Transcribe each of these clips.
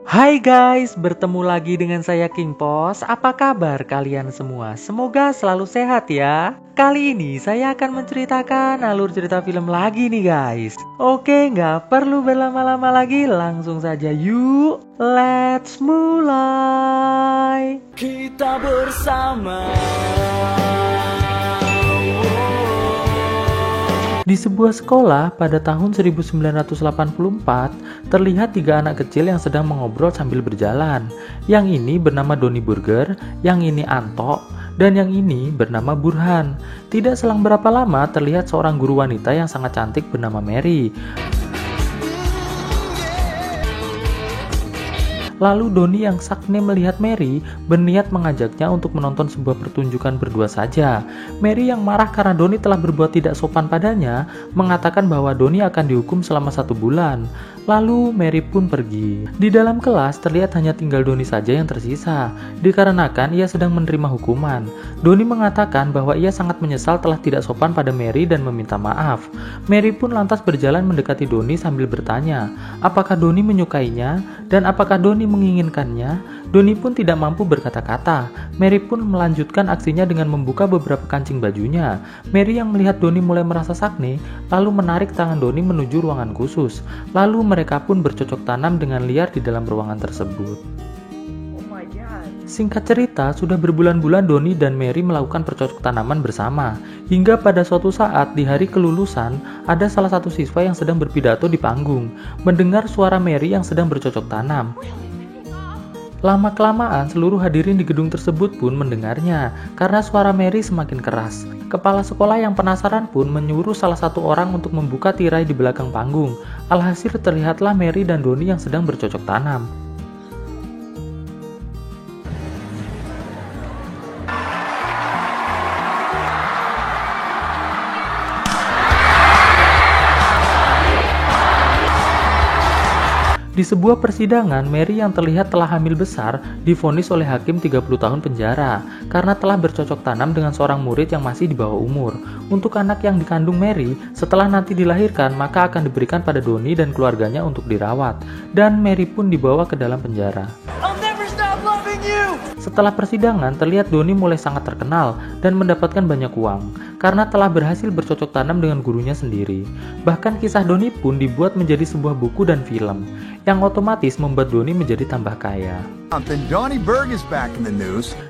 Hai guys, bertemu lagi dengan saya King Pos. Apa kabar kalian semua? Semoga selalu sehat ya. Kali ini saya akan menceritakan alur cerita film lagi nih guys. Oke, nggak perlu berlama-lama lagi, langsung saja yuk. Let's mulai. Kita bersama. Di sebuah sekolah pada tahun 1984, terlihat 3 anak kecil yang sedang mengobrol sambil berjalan. Yang ini bernama Doni Burger, yang ini Anto, dan yang ini bernama Burhan. Tidak selang berapa lama terlihat seorang guru wanita yang sangat cantik bernama Mary. Lalu Doni yang sakne melihat Mary berniat mengajaknya untuk menonton sebuah pertunjukan berdua saja. Mary yang marah karena Doni telah berbuat tidak sopan padanya, mengatakan bahwa Doni akan dihukum selama 1 bulan. Lalu Mary pun pergi. Di dalam kelas terlihat hanya tinggal Doni saja yang tersisa, dikarenakan ia sedang menerima hukuman. Doni mengatakan bahwa ia sangat menyesal telah tidak sopan pada Mary dan meminta maaf. Mary pun lantas berjalan mendekati Doni sambil bertanya, apakah Doni menyukainya dan apakah Doni menginginkannya. Doni pun tidak mampu berkata-kata. Mary pun melanjutkan aksinya dengan membuka beberapa kancing bajunya. Mary yang melihat Doni mulai merasa sakne, lalu menarik tangan Doni menuju ruangan khusus. Lalu mereka pun bercocok tanam dengan liar di dalam ruangan tersebut. Singkat cerita, sudah berbulan-bulan Doni dan Mary melakukan percocok tanaman bersama. Hingga pada suatu saat di hari kelulusan, ada salah satu siswa yang sedang berpidato di panggung, mendengar suara Mary yang sedang bercocok tanam. Lama-kelamaan seluruh hadirin di gedung tersebut pun mendengarnya, karena suara Mary semakin keras. Kepala sekolah yang penasaran pun menyuruh salah satu orang untuk membuka tirai di belakang panggung. Alhasil terlihatlah Mary dan Doni yang sedang bercocok tanam. Di sebuah persidangan, Mary yang terlihat telah hamil besar divonis oleh hakim 30 tahun penjara karena telah bercocok tanam dengan seorang murid yang masih di bawah umur. Untuk anak yang dikandung Mary, setelah nanti dilahirkan maka akan diberikan pada Doni dan keluarganya untuk dirawat. Dan Mary pun dibawa ke dalam penjara. Setelah persidangan, terlihat Doni mulai sangat terkenal dan mendapatkan banyak uang karena telah berhasil bercocok tanam dengan gurunya sendiri. Bahkan kisah Doni pun dibuat menjadi sebuah buku dan film, yang otomatis membuat Doni menjadi tambah kaya.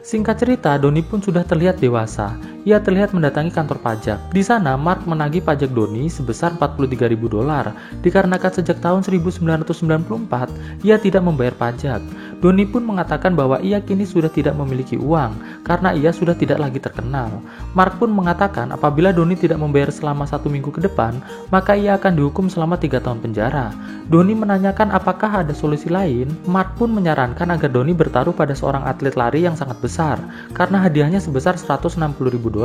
Singkat cerita, Doni pun sudah terlihat dewasa. Ia terlihat mendatangi kantor pajak. Di sana, Mark menagih pajak Doni sebesar $43.000 dikarenakan sejak tahun 1994 ia tidak membayar pajak. Doni pun mengatakan bahwa ia kini sudah tidak memiliki uang karena ia sudah tidak lagi terkenal. Mark pun mengatakan apabila Doni tidak membayar selama 1 minggu ke depan, maka ia akan dihukum selama 3 tahun penjara. Doni menanyakan apakah ada solusi lain. Mark pun menyarankan agar Doni bertaruh pada seorang atlet lari yang sangat besar karena hadiahnya sebesar $160.000.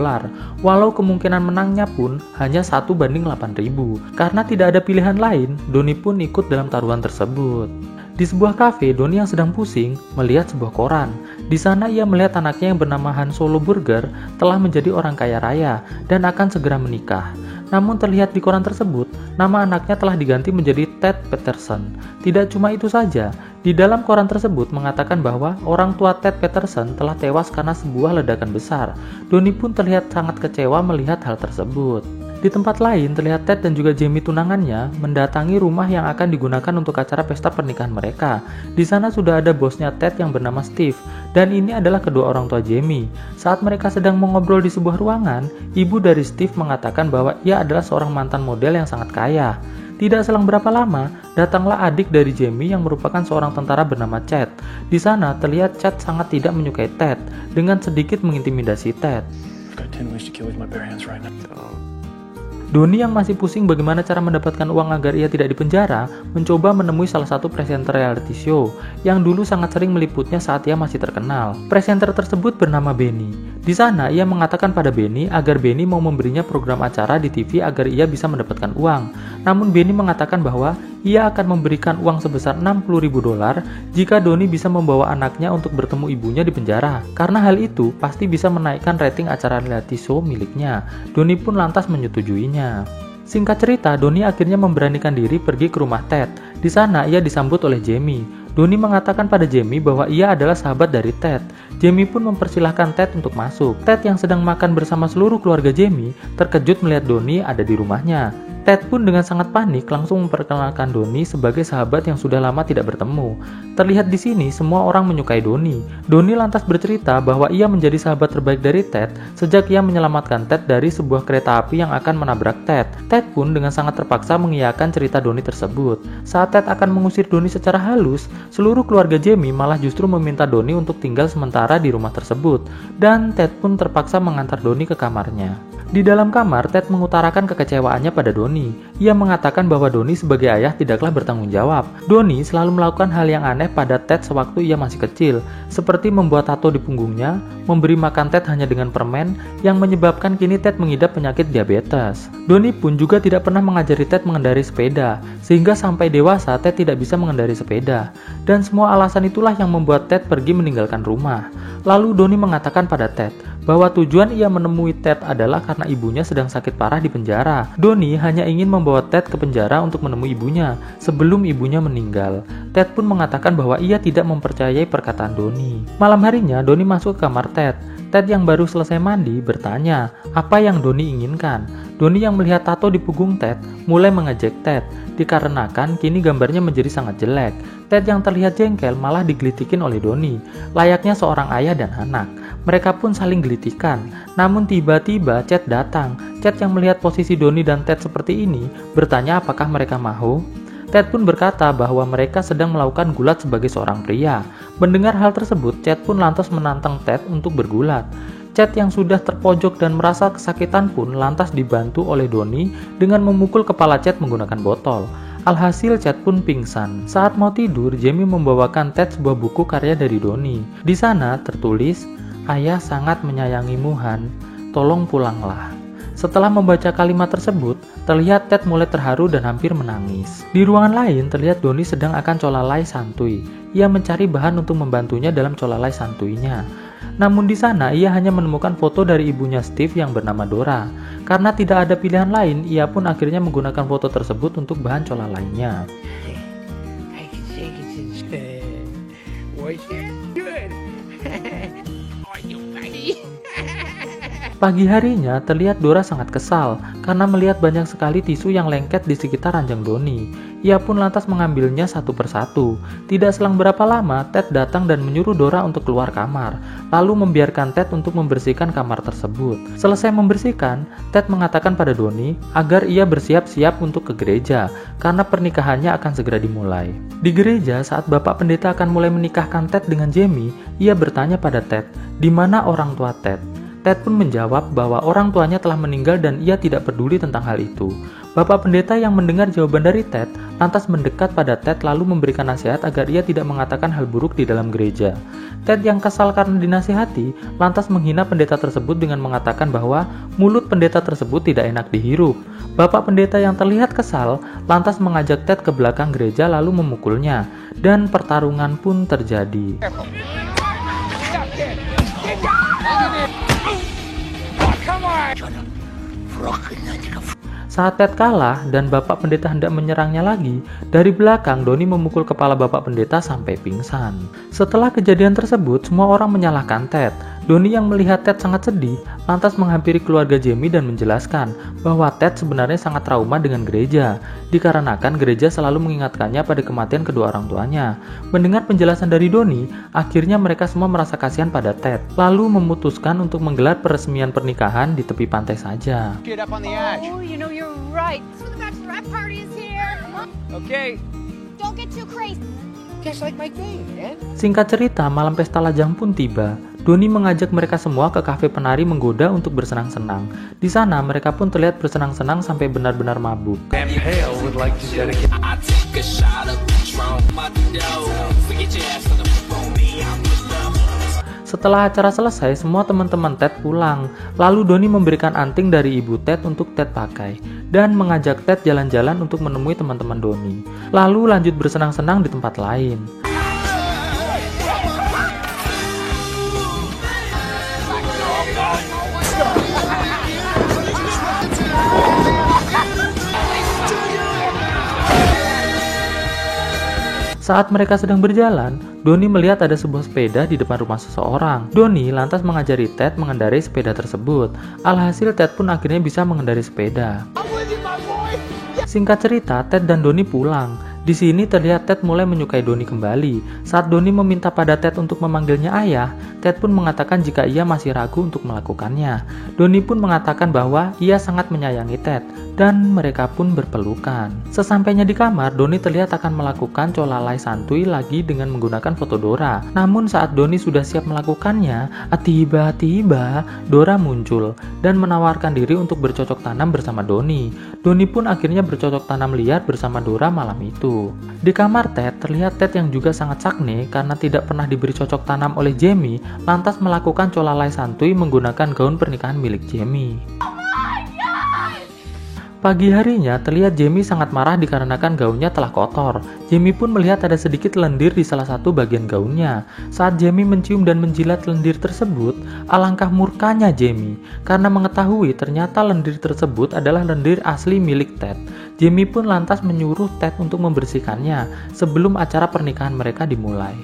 Walau kemungkinan menangnya pun hanya 1:8.000. Karena tidak ada pilihan lain, Doni pun ikut dalam taruhan tersebut. Di sebuah kafe, Doni yang sedang pusing melihat sebuah koran. Di sana ia melihat anaknya yang bernama Han Solo Burger telah menjadi orang kaya raya dan akan segera menikah. Namun terlihat di koran tersebut, nama anaknya telah diganti menjadi Ted Peterson. Tidak cuma itu saja, di dalam koran tersebut mengatakan bahwa orang tua Ted Peterson telah tewas karena sebuah ledakan besar. Doni pun terlihat sangat kecewa melihat hal tersebut. Di tempat lain, terlihat Ted dan juga Jamie tunangannya mendatangi rumah yang akan digunakan untuk acara pesta pernikahan mereka. Di sana sudah ada bosnya Ted yang bernama Steve, dan ini adalah kedua orang tua Jamie. Saat mereka sedang mengobrol di sebuah ruangan, ibu dari Steve mengatakan bahwa ia adalah seorang mantan model yang sangat kaya. Tidak selang berapa lama, datanglah adik dari Jamie yang merupakan seorang tentara bernama Chad. Di sana, terlihat Chad sangat tidak menyukai Ted, dengan sedikit mengintimidasi Ted. Doni yang masih pusing bagaimana cara mendapatkan uang agar ia tidak dipenjara, mencoba menemui salah satu presenter reality show yang dulu sangat sering meliputnya saat ia masih terkenal. Presenter tersebut bernama Benny. Di sana ia mengatakan pada Benny agar Benny mau memberinya program acara di TV agar ia bisa mendapatkan uang. Namun Benny mengatakan bahwa ia akan memberikan uang sebesar $60.000 jika Doni bisa membawa anaknya untuk bertemu ibunya di penjara. Karena hal itu pasti bisa menaikkan rating acara reality show miliknya. Doni pun lantas menyetujuinya. Singkat cerita, Doni akhirnya memberanikan diri pergi ke rumah Ted. Di sana ia disambut oleh Jamie. Doni mengatakan pada Jamie bahwa ia adalah sahabat dari Ted. Jamie pun mempersilahkan Ted untuk masuk. Ted yang sedang makan bersama seluruh keluarga Jamie terkejut melihat Doni ada di rumahnya. Ted pun dengan sangat panik langsung memperkenalkan Doni sebagai sahabat yang sudah lama tidak bertemu. Terlihat di sini semua orang menyukai Doni. Doni lantas bercerita bahwa ia menjadi sahabat terbaik dari Ted sejak ia menyelamatkan Ted dari sebuah kereta api yang akan menabrak Ted. Ted pun dengan sangat terpaksa mengiyakan cerita Doni tersebut. Saat Ted akan mengusir Doni secara halus, seluruh keluarga Jamie malah justru meminta Doni untuk tinggal sementara di rumah tersebut, dan Ted pun terpaksa mengantar Doni ke kamarnya. Di dalam kamar, Ted mengutarakan kekecewaannya pada Doni. Ia mengatakan bahwa Doni sebagai ayah tidaklah bertanggung jawab. Doni selalu melakukan hal yang aneh pada Ted sewaktu ia masih kecil, seperti membuat tato di punggungnya, memberi makan Ted hanya dengan permen, yang menyebabkan kini Ted mengidap penyakit diabetes. Doni pun juga tidak pernah mengajari Ted mengendarai sepeda, sehingga sampai dewasa Ted tidak bisa mengendarai sepeda. Dan semua alasan itulah yang membuat Ted pergi meninggalkan rumah. Lalu Doni mengatakan pada Ted bahwa tujuan ia menemui Ted adalah karena ibunya sedang sakit parah di penjara. Doni hanya ingin membawa Ted ke penjara untuk menemui ibunya sebelum ibunya meninggal. Ted pun mengatakan bahwa ia tidak mempercayai perkataan Doni. Malam harinya Doni masuk ke kamar Ted. Ted yang baru selesai mandi bertanya apa yang Doni inginkan. Doni yang melihat tato di punggung Ted mulai mengejek Ted dikarenakan kini gambarnya menjadi sangat jelek. Ted yang terlihat jengkel malah digelitikin oleh Doni layaknya seorang ayah dan anak. Mereka pun saling gelitikan. Namun tiba-tiba Ted datang. Ted yang melihat posisi Doni dan Ted seperti ini bertanya apakah mereka mau. Ted pun berkata bahwa mereka sedang melakukan gulat sebagai seorang pria. Mendengar hal tersebut, Ted pun lantas menantang Ted untuk bergulat. Ted yang sudah terpojok dan merasa kesakitan pun lantas dibantu oleh Doni dengan memukul kepala Ted menggunakan botol. Alhasil Ted pun pingsan. Saat mau tidur, Jamie membawakan Ted sebuah buku karya dari Doni. Di sana tertulis, "Ayah sangat menyayangimu, Han. Tolong pulanglah." Setelah membaca kalimat tersebut, terlihat Ted mulai terharu dan hampir menangis. Di ruangan lain, terlihat Doni sedang akan colalai santuy. Ia mencari bahan untuk membantunya dalam colalai santuinya. Namun di sana, ia hanya menemukan foto dari ibunya Steve yang bernama Dora. Karena tidak ada pilihan lain, ia pun akhirnya menggunakan foto tersebut untuk bahan colalainya. Pagi harinya terlihat Dora sangat kesal karena melihat banyak sekali tisu yang lengket di sekitar ranjang Doni. Ia pun lantas mengambilnya satu persatu. Tidak selang berapa lama, Ted datang dan menyuruh Dora untuk keluar kamar, lalu membiarkan Ted untuk membersihkan kamar tersebut. Selesai membersihkan, Ted mengatakan pada Doni agar ia bersiap-siap untuk ke gereja karena pernikahannya akan segera dimulai. Di gereja, saat Bapak Pendeta akan mulai menikahkan Ted dengan Jamie, ia bertanya pada Ted, di mana orang tua Ted? Ted pun menjawab bahwa orang tuanya telah meninggal dan ia tidak peduli tentang hal itu. Bapak Pendeta yang mendengar jawaban dari Ted lantas mendekat pada Ted lalu memberikan nasihat agar ia tidak mengatakan hal buruk di dalam gereja. Ted yang kesal karena dinasihati lantas menghina pendeta tersebut dengan mengatakan bahwa mulut pendeta tersebut tidak enak dihirup. Bapak Pendeta yang terlihat kesal lantas mengajak Ted ke belakang gereja lalu memukulnya dan pertarungan pun terjadi. Saat Ted kalah dan Bapak Pendeta hendak menyerangnya lagi, dari belakang Doni memukul kepala Bapak Pendeta sampai pingsan. Setelah kejadian tersebut, semua orang menyalahkan Ted. Doni yang melihat Ted sangat sedih, lantas menghampiri keluarga Jamie dan menjelaskan bahwa Ted sebenarnya sangat trauma dengan gereja, dikarenakan gereja selalu mengingatkannya pada kematian kedua orang tuanya. Mendengar penjelasan dari Doni, akhirnya mereka semua merasa kasihan pada Ted, lalu memutuskan untuk menggelar peresmian pernikahan di tepi pantai saja. Oh, you know you're right. So the bachelorette party is here. Okay. Don't get too crazy. Guys like my game, man. Singkat cerita, malam pesta lajang pun tiba. Doni mengajak mereka semua ke kafe penari menggoda untuk bersenang-senang. Di sana, mereka pun terlihat bersenang-senang sampai benar-benar mabuk. Setelah acara selesai, semua teman-teman Ted pulang. Lalu Doni memberikan anting dari ibu Ted untuk Ted pakai dan mengajak Ted jalan-jalan untuk menemui teman-teman Doni. Lalu lanjut bersenang-senang di tempat lain. Saat mereka sedang berjalan, Donnie melihat ada sebuah sepeda di depan rumah seseorang. Donnie lantas mengajari Ted mengendarai sepeda tersebut. Alhasil Ted pun akhirnya bisa mengendarai sepeda. Singkat cerita, Ted dan Donnie pulang. Di sini terlihat Ted mulai menyukai Donnie kembali. Saat Donnie meminta pada Ted untuk memanggilnya ayah, Ted pun mengatakan jika ia masih ragu untuk melakukannya. Donnie pun mengatakan bahwa ia sangat menyayangi Ted, dan mereka pun berpelukan. Sesampainya di kamar, Donnie terlihat akan melakukan colalai santuy lagi dengan menggunakan foto Dora. Namun saat Donnie sudah siap melakukannya, tiba-tiba Dora muncul dan menawarkan diri untuk bercocok tanam bersama Donnie. Donnie pun akhirnya bercocok tanam liar bersama Dora malam itu. Di kamar Ted, terlihat Ted yang juga sangat sakne karena tidak pernah diberi cocok tanam oleh Jamie, lantas melakukan colalai santuy menggunakan gaun pernikahan milik Jamie. Pagi harinya, terlihat Jamie sangat marah dikarenakan gaunnya telah kotor. Jamie pun melihat ada sedikit lendir di salah satu bagian gaunnya. Saat Jamie mencium dan menjilat lendir tersebut, alangkah murkanya Jamie karena mengetahui ternyata lendir tersebut adalah lendir asli milik Ted. Jamie pun lantas menyuruh Ted untuk membersihkannya sebelum acara pernikahan mereka dimulai.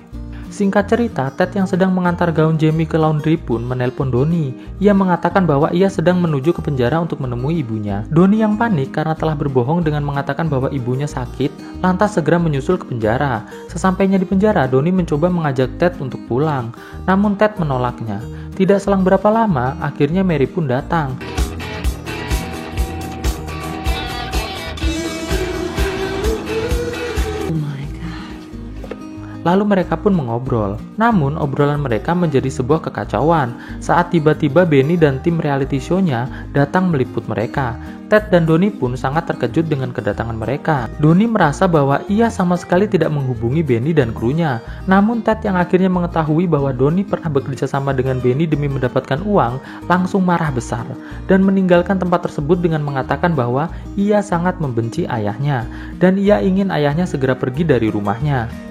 Singkat cerita, Ted yang sedang mengantar gaun Jamie ke laundry pun menelpon Donnie. Ia mengatakan bahwa ia sedang menuju ke penjara untuk menemui ibunya. Donnie yang panik karena telah berbohong dengan mengatakan bahwa ibunya sakit, lantas segera menyusul ke penjara. Sesampainya di penjara, Donnie mencoba mengajak Ted untuk pulang. Namun Ted menolaknya. Tidak selang berapa lama, akhirnya Mary pun datang. Lalu mereka pun mengobrol. Namun obrolan mereka menjadi sebuah kekacauan saat tiba-tiba Benny dan tim reality show-nya datang meliput mereka. Ted dan Donnie pun sangat terkejut dengan kedatangan mereka. Donnie merasa bahwa ia sama sekali tidak menghubungi Benny dan krunya. Namun Ted yang akhirnya mengetahui bahwa Donnie pernah bekerja sama dengan Benny demi mendapatkan uang, langsung marah besar dan meninggalkan tempat tersebut dengan mengatakan bahwa ia sangat membenci ayahnya dan ia ingin ayahnya segera pergi dari rumahnya.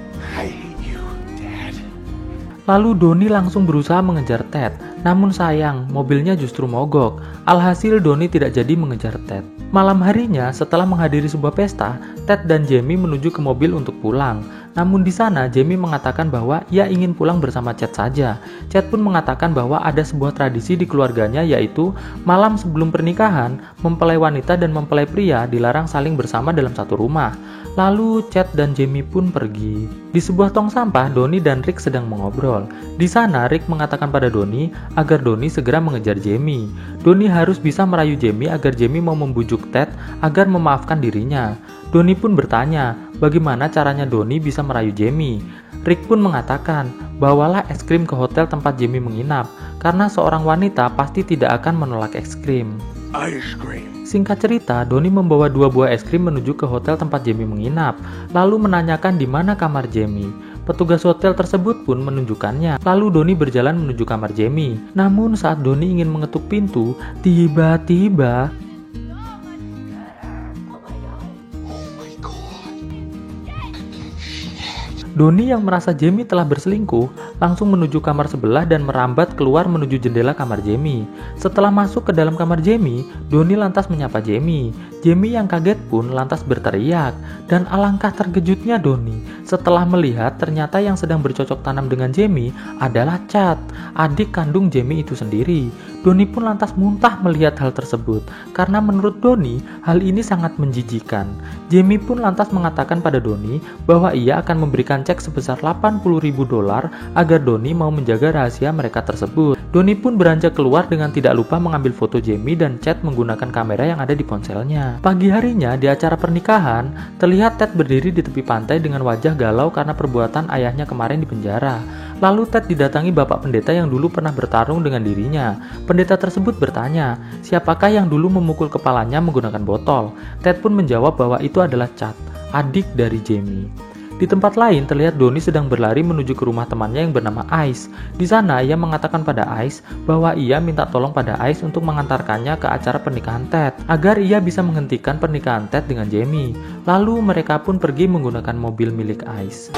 Lalu Donnie langsung berusaha mengejar Ted, namun sayang, mobilnya justru mogok. Alhasil Donnie tidak jadi mengejar Ted. Malam harinya, setelah menghadiri sebuah pesta, Ted dan Jamie menuju ke mobil untuk pulang. Namun di sana, Jamie mengatakan bahwa ia ingin pulang bersama Chad saja. Chad pun mengatakan bahwa ada sebuah tradisi di keluarganya, yaitu malam sebelum pernikahan, mempelai wanita dan mempelai pria dilarang saling bersama dalam satu rumah. Lalu Chad dan Jamie pun pergi. Di sebuah tong sampah, Donnie dan Rick sedang mengobrol. Di sana, Rick mengatakan pada Donnie agar Donnie segera mengejar Jamie. Donnie harus bisa merayu Jamie agar Jamie mau membujuk Ted agar memaafkan dirinya. Donnie pun bertanya, bagaimana caranya Donnie bisa merayu Jamie. Rick pun mengatakan, bawalah es krim ke hotel tempat Jamie menginap, karena seorang wanita pasti tidak akan menolak es krim. Singkat cerita, Donnie membawa 2 buah es krim menuju ke hotel tempat Jamie menginap, lalu menanyakan di mana kamar Jamie. Petugas hotel tersebut pun menunjukkannya. Lalu Donnie berjalan menuju kamar Jamie. Namun saat Donnie ingin mengetuk pintu, tiba-tiba Donnie yang merasa Jamie telah berselingkuh langsung menuju kamar sebelah dan merambat keluar menuju jendela kamar Jamie. Setelah masuk ke dalam kamar Jamie, Donnie lantas menyapa Jamie. Jamie yang kaget pun lantas berteriak, dan alangkah terkejutnya Donnie setelah melihat ternyata yang sedang bercocok tanam dengan Jamie adalah Chad, adik kandung Jamie itu sendiri. Donnie pun lantas muntah melihat hal tersebut karena menurut Donnie hal ini sangat menjijikan. Jamie pun lantas mengatakan pada Donnie bahwa ia akan memberikan cek sebesar $80.000 agar Donnie mau menjaga rahasia mereka tersebut. Donnie pun beranjak keluar dengan tidak lupa mengambil foto Jamie dan Chad menggunakan kamera yang ada di ponselnya. Pagi harinya di acara pernikahan, terlihat Ted berdiri di tepi pantai dengan wajah galau karena perbuatan ayahnya kemarin di penjara. Lalu Ted didatangi bapak pendeta yang dulu pernah bertarung dengan dirinya. Pendeta tersebut bertanya, siapakah yang dulu memukul kepalanya menggunakan botol? Ted pun menjawab bahwa itu adalah Chad, adik dari Jamie. Di tempat lain terlihat Donnie sedang berlari menuju ke rumah temannya yang bernama Ice. Di sana ia mengatakan pada Ice bahwa ia minta tolong pada Ice untuk mengantarkannya ke acara pernikahan Ted agar ia bisa menghentikan pernikahan Ted dengan Jamie. Lalu mereka pun pergi menggunakan mobil milik Ice.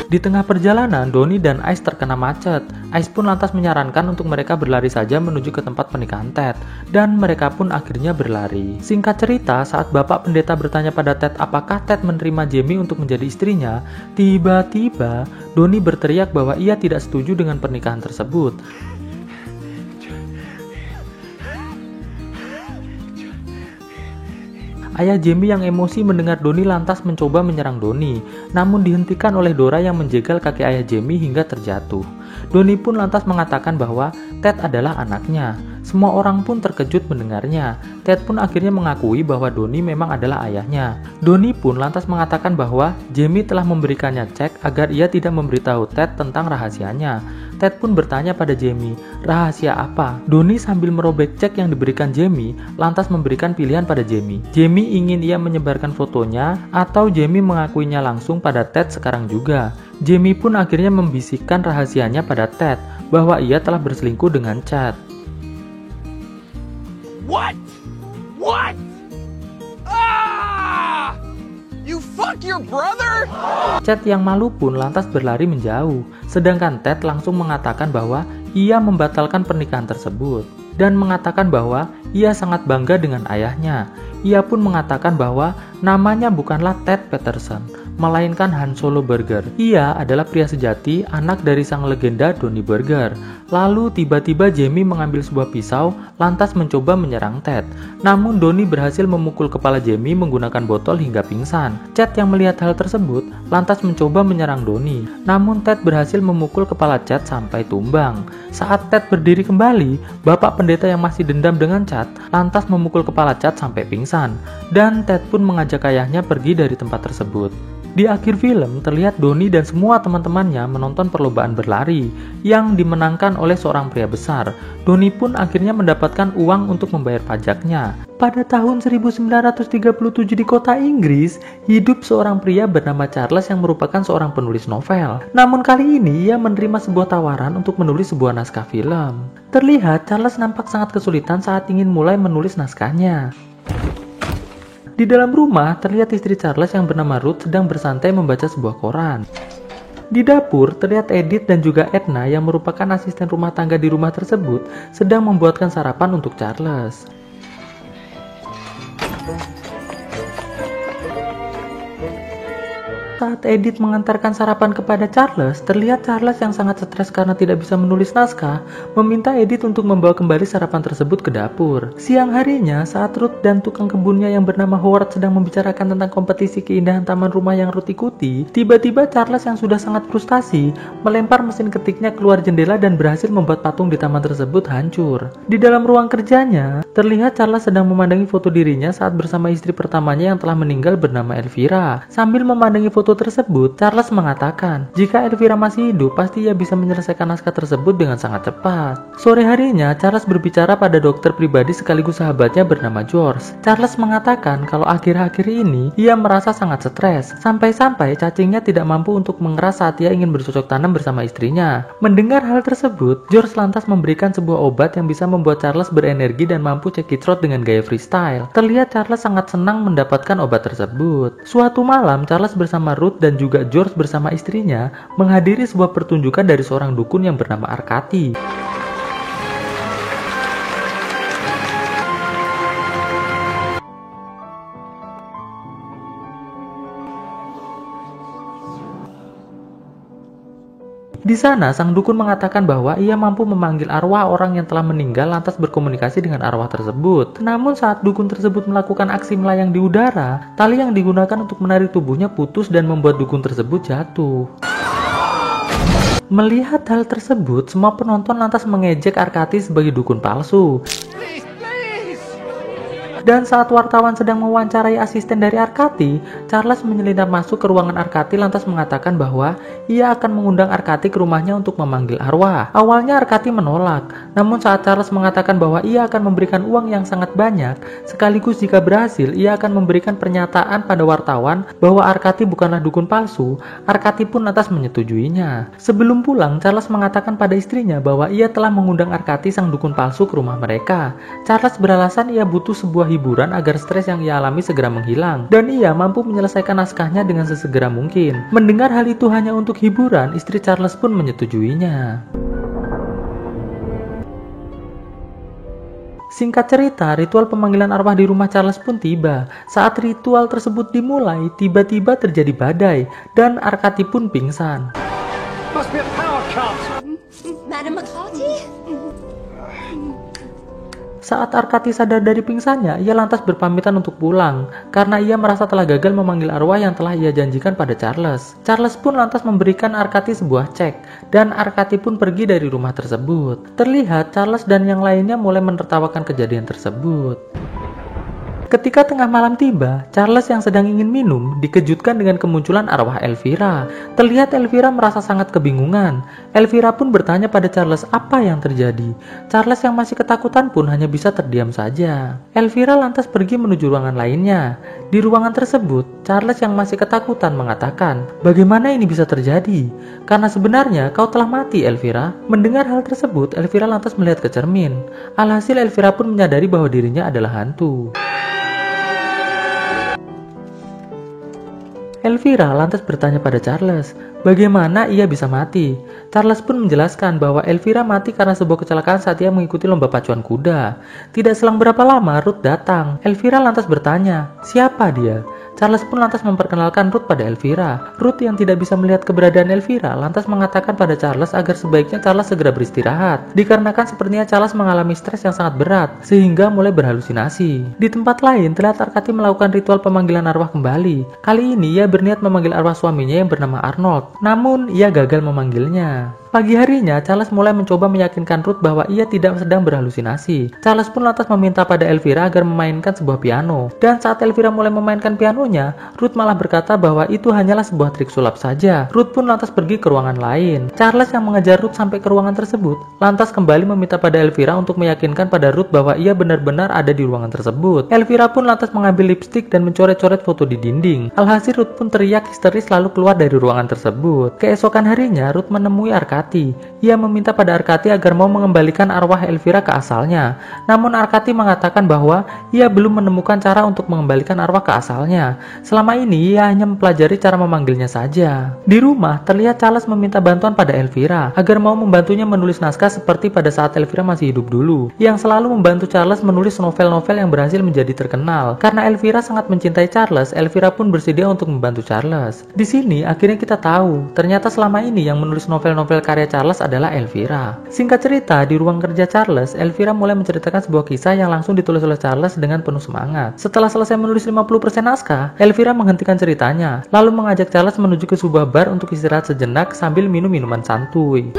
Di tengah perjalanan, Donnie dan Ice terkena macet. Ice pun lantas menyarankan untuk mereka berlari saja menuju ke tempat pernikahan Ted, dan mereka pun akhirnya berlari. Singkat cerita, saat bapak pendeta bertanya pada Ted apakah Ted menerima Jamie untuk menjadi istrinya, tiba-tiba Donnie berteriak bahwa ia tidak setuju dengan pernikahan tersebut. Ayah Jamie yang emosi mendengar Donnie lantas mencoba menyerang Donnie, namun dihentikan oleh Dora yang menjegal kaki ayah Jamie hingga terjatuh. Donnie pun lantas mengatakan bahwa Ted adalah anaknya. Semua orang pun terkejut mendengarnya. Ted pun akhirnya mengakui bahwa Donnie memang adalah ayahnya. Donnie pun lantas mengatakan bahwa Jamie telah memberikannya cek agar ia tidak memberitahu Ted tentang rahasianya. Ted pun bertanya pada Jamie, rahasia apa? Donnie sambil merobek cek yang diberikan Jamie, lantas memberikan pilihan pada Jamie. Jamie ingin ia menyebarkan fotonya, atau Jamie mengakuinya langsung pada Ted sekarang juga. Jamie pun akhirnya membisikkan rahasianya pada Ted, bahwa ia telah berselingkuh dengan Chad. What? What? Ah! You fuck your brother? Chad yang malu pun lantas berlari menjauh, sedangkan Ted langsung mengatakan bahwa ia membatalkan pernikahan tersebut dan mengatakan bahwa ia sangat bangga dengan ayahnya. Ia pun mengatakan bahwa namanya bukanlah Ted Peterson, melainkan Han Solo Burger. Ia adalah pria sejati, anak dari sang legenda Donnie Burger. Lalu tiba-tiba Jamie mengambil sebuah pisau, lantas mencoba menyerang Ted. Namun Donnie berhasil memukul kepala Jamie menggunakan botol hingga pingsan. Chad yang melihat hal tersebut, lantas mencoba menyerang Donnie. Namun Ted berhasil memukul kepala Chad sampai tumbang. Saat Ted berdiri kembali, bapak pendeta yang masih dendam dengan Chad, lantas memukul kepala Chad sampai pingsan. Dan Ted pun mengajak ayahnya pergi dari tempat tersebut. Di akhir film, terlihat Donnie dan semua teman-temannya menonton perlombaan berlari yang dimenangkan oleh seorang pria besar. Donnie pun akhirnya mendapatkan uang untuk membayar pajaknya. Pada tahun 1937 di kota Inggris, hidup seorang pria bernama Charles yang merupakan seorang penulis novel. Namun kali ini ia menerima sebuah tawaran untuk menulis sebuah naskah film. Terlihat Charles nampak sangat kesulitan saat ingin mulai menulis naskahnya. Di dalam rumah, terlihat istri Charles yang bernama Ruth sedang bersantai membaca sebuah koran. Di dapur, terlihat Edith dan juga Edna yang merupakan asisten rumah tangga di rumah tersebut sedang membuatkan sarapan untuk Charles. Saat Edith mengantarkan sarapan kepada Charles, terlihat Charles yang sangat stres karena tidak bisa menulis naskah, meminta Edith untuk membawa kembali sarapan tersebut ke dapur. Siang harinya, saat Ruth dan tukang kebunnya yang bernama Howard sedang membicarakan tentang kompetisi keindahan taman rumah yang Ruth ikuti, tiba-tiba Charles yang sudah sangat frustasi, melempar mesin ketiknya keluar jendela dan berhasil membuat patung di taman tersebut hancur. Di dalam ruang kerjanya, terlihat Charles sedang memandangi foto dirinya saat bersama istri pertamanya yang telah meninggal bernama Elvira. Sambil memandangi foto tersebut, Charles mengatakan, jika Elvira masih hidup, pasti ia bisa menyelesaikan naskah tersebut dengan sangat cepat. Sore harinya, Charles berbicara pada dokter pribadi sekaligus sahabatnya bernama George. Charles mengatakan kalau akhir-akhir ini, ia merasa sangat stres, sampai-sampai cacingnya tidak mampu untuk mengeras saat ia ingin bercocok tanam bersama istrinya. Mendengar hal tersebut, George lantas memberikan sebuah obat yang bisa membuat Charles berenergi dan mampu cekicrot dengan gaya freestyle. Terlihat Charles sangat senang mendapatkan obat tersebut. Suatu malam, Charles bersama Ruth dan juga George bersama istrinya menghadiri sebuah pertunjukan dari seorang dukun yang bernama Arkati. Di sana, sang dukun mengatakan bahwa ia mampu memanggil arwah orang yang telah meninggal lantas berkomunikasi dengan arwah tersebut. Namun saat dukun tersebut melakukan aksi melayang di udara, tali yang digunakan untuk menarik tubuhnya putus dan membuat dukun tersebut jatuh. Melihat hal tersebut, semua penonton lantas mengejek Arkati sebagai dukun palsu. Dan saat wartawan sedang mewawancarai asisten dari Arkati, Charles menyelinap masuk ke ruangan Arkati lantas mengatakan bahwa ia akan mengundang Arkati ke rumahnya untuk memanggil arwah. Awalnya Arkati menolak, namun saat Charles mengatakan bahwa ia akan memberikan uang yang sangat banyak, sekaligus jika berhasil ia akan memberikan pernyataan pada wartawan bahwa Arkati bukanlah dukun palsu, Arkati pun lantas menyetujuinya. Sebelum pulang, Charles mengatakan pada istrinya bahwa ia telah mengundang Arkati sang dukun palsu ke rumah mereka. Charles beralasan ia butuh sebuah sebuah hiburan agar stres yang ia alami segera menghilang, dan ia mampu menyelesaikan naskahnya dengan sesegera mungkin. Mendengar hal itu hanya untuk hiburan, istri Charles pun menyetujuinya. Singkat cerita, ritual pemanggilan arwah di rumah Charles pun tiba. Saat ritual tersebut dimulai, tiba-tiba terjadi badai, dan Arkady pun pingsan. Must be a power cut. Madam McCarthy? Saat Arkady sadar dari pingsannya, ia lantas berpamitan untuk pulang, karena ia merasa telah gagal memanggil arwah yang telah ia janjikan pada Charles. Charles pun lantas memberikan Arkady sebuah cek, dan Arkady pun pergi dari rumah tersebut. Terlihat Charles dan yang lainnya mulai menertawakan kejadian tersebut. Ketika tengah malam tiba, Charles yang sedang ingin minum dikejutkan dengan kemunculan arwah Elvira. Terlihat Elvira merasa sangat kebingungan. Elvira pun bertanya pada Charles apa yang terjadi. Charles yang masih ketakutan pun hanya bisa terdiam saja. Elvira lantas pergi menuju ruangan lainnya. Di ruangan tersebut, Charles yang masih ketakutan mengatakan, "Bagaimana ini bisa terjadi? Karena sebenarnya kau telah mati, Elvira." Mendengar hal tersebut, Elvira lantas melihat ke cermin. Alhasil Elvira pun menyadari bahwa dirinya adalah hantu. Elvira lantas bertanya pada Charles, bagaimana ia bisa mati? Charles pun menjelaskan bahwa Elvira mati karena sebuah kecelakaan saat ia mengikuti lomba pacuan kuda. Tidak selang berapa lama, Ruth datang. Elvira lantas bertanya, siapa dia? Charles pun lantas memperkenalkan Ruth pada Elvira. Ruth yang tidak bisa melihat keberadaan Elvira lantas mengatakan pada Charles agar sebaiknya Charles segera beristirahat, dikarenakan sepertinya Charles mengalami stres yang sangat berat, sehingga mulai berhalusinasi. Di tempat lain, terlihat Arkady melakukan ritual pemanggilan arwah kembali. Kali ini ia berniat memanggil arwah suaminya yang bernama Arnold, namun ia gagal memanggilnya. Pagi harinya, Charles mulai mencoba meyakinkan Ruth bahwa ia tidak sedang berhalusinasi. Charles pun lantas meminta pada Elvira agar memainkan sebuah piano. Dan saat Elvira mulai memainkan pianonya, Ruth malah berkata bahwa itu hanyalah sebuah trik sulap saja. Ruth pun lantas pergi ke ruangan lain. Charles yang mengejar Ruth sampai ke ruangan tersebut, lantas kembali meminta pada Elvira untuk meyakinkan pada Ruth bahwa ia benar-benar ada di ruangan tersebut. Elvira pun lantas mengambil lipstik dan mencoret-coret foto di dinding. Alhasil Ruth pun teriak histeris lalu keluar dari ruangan tersebut. Keesokan harinya, Ruth menemui Arkady. Ia meminta pada Arkady agar mau mengembalikan arwah Elvira ke asalnya. Namun Arkady mengatakan bahwa ia belum menemukan cara untuk mengembalikan arwah ke asalnya. Selama ini ia hanya mempelajari cara memanggilnya saja. Di rumah, terlihat Charles meminta bantuan pada Elvira agar mau membantunya menulis naskah seperti pada saat Elvira masih hidup dulu, yang selalu membantu Charles menulis novel-novel yang berhasil menjadi terkenal. Karena Elvira sangat mencintai Charles, Elvira pun bersedia untuk membantu Charles. Di sini akhirnya kita tahu, ternyata selama ini yang menulis novel-novel karya Charles adalah Elvira. Singkat cerita, di ruang kerja Charles, Elvira mulai menceritakan sebuah kisah yang langsung ditulis oleh Charles dengan penuh semangat. Setelah selesai menulis 50% naskah, Elvira menghentikan ceritanya, lalu mengajak Charles menuju ke sebuah bar untuk istirahat sejenak sambil minum minuman santuy.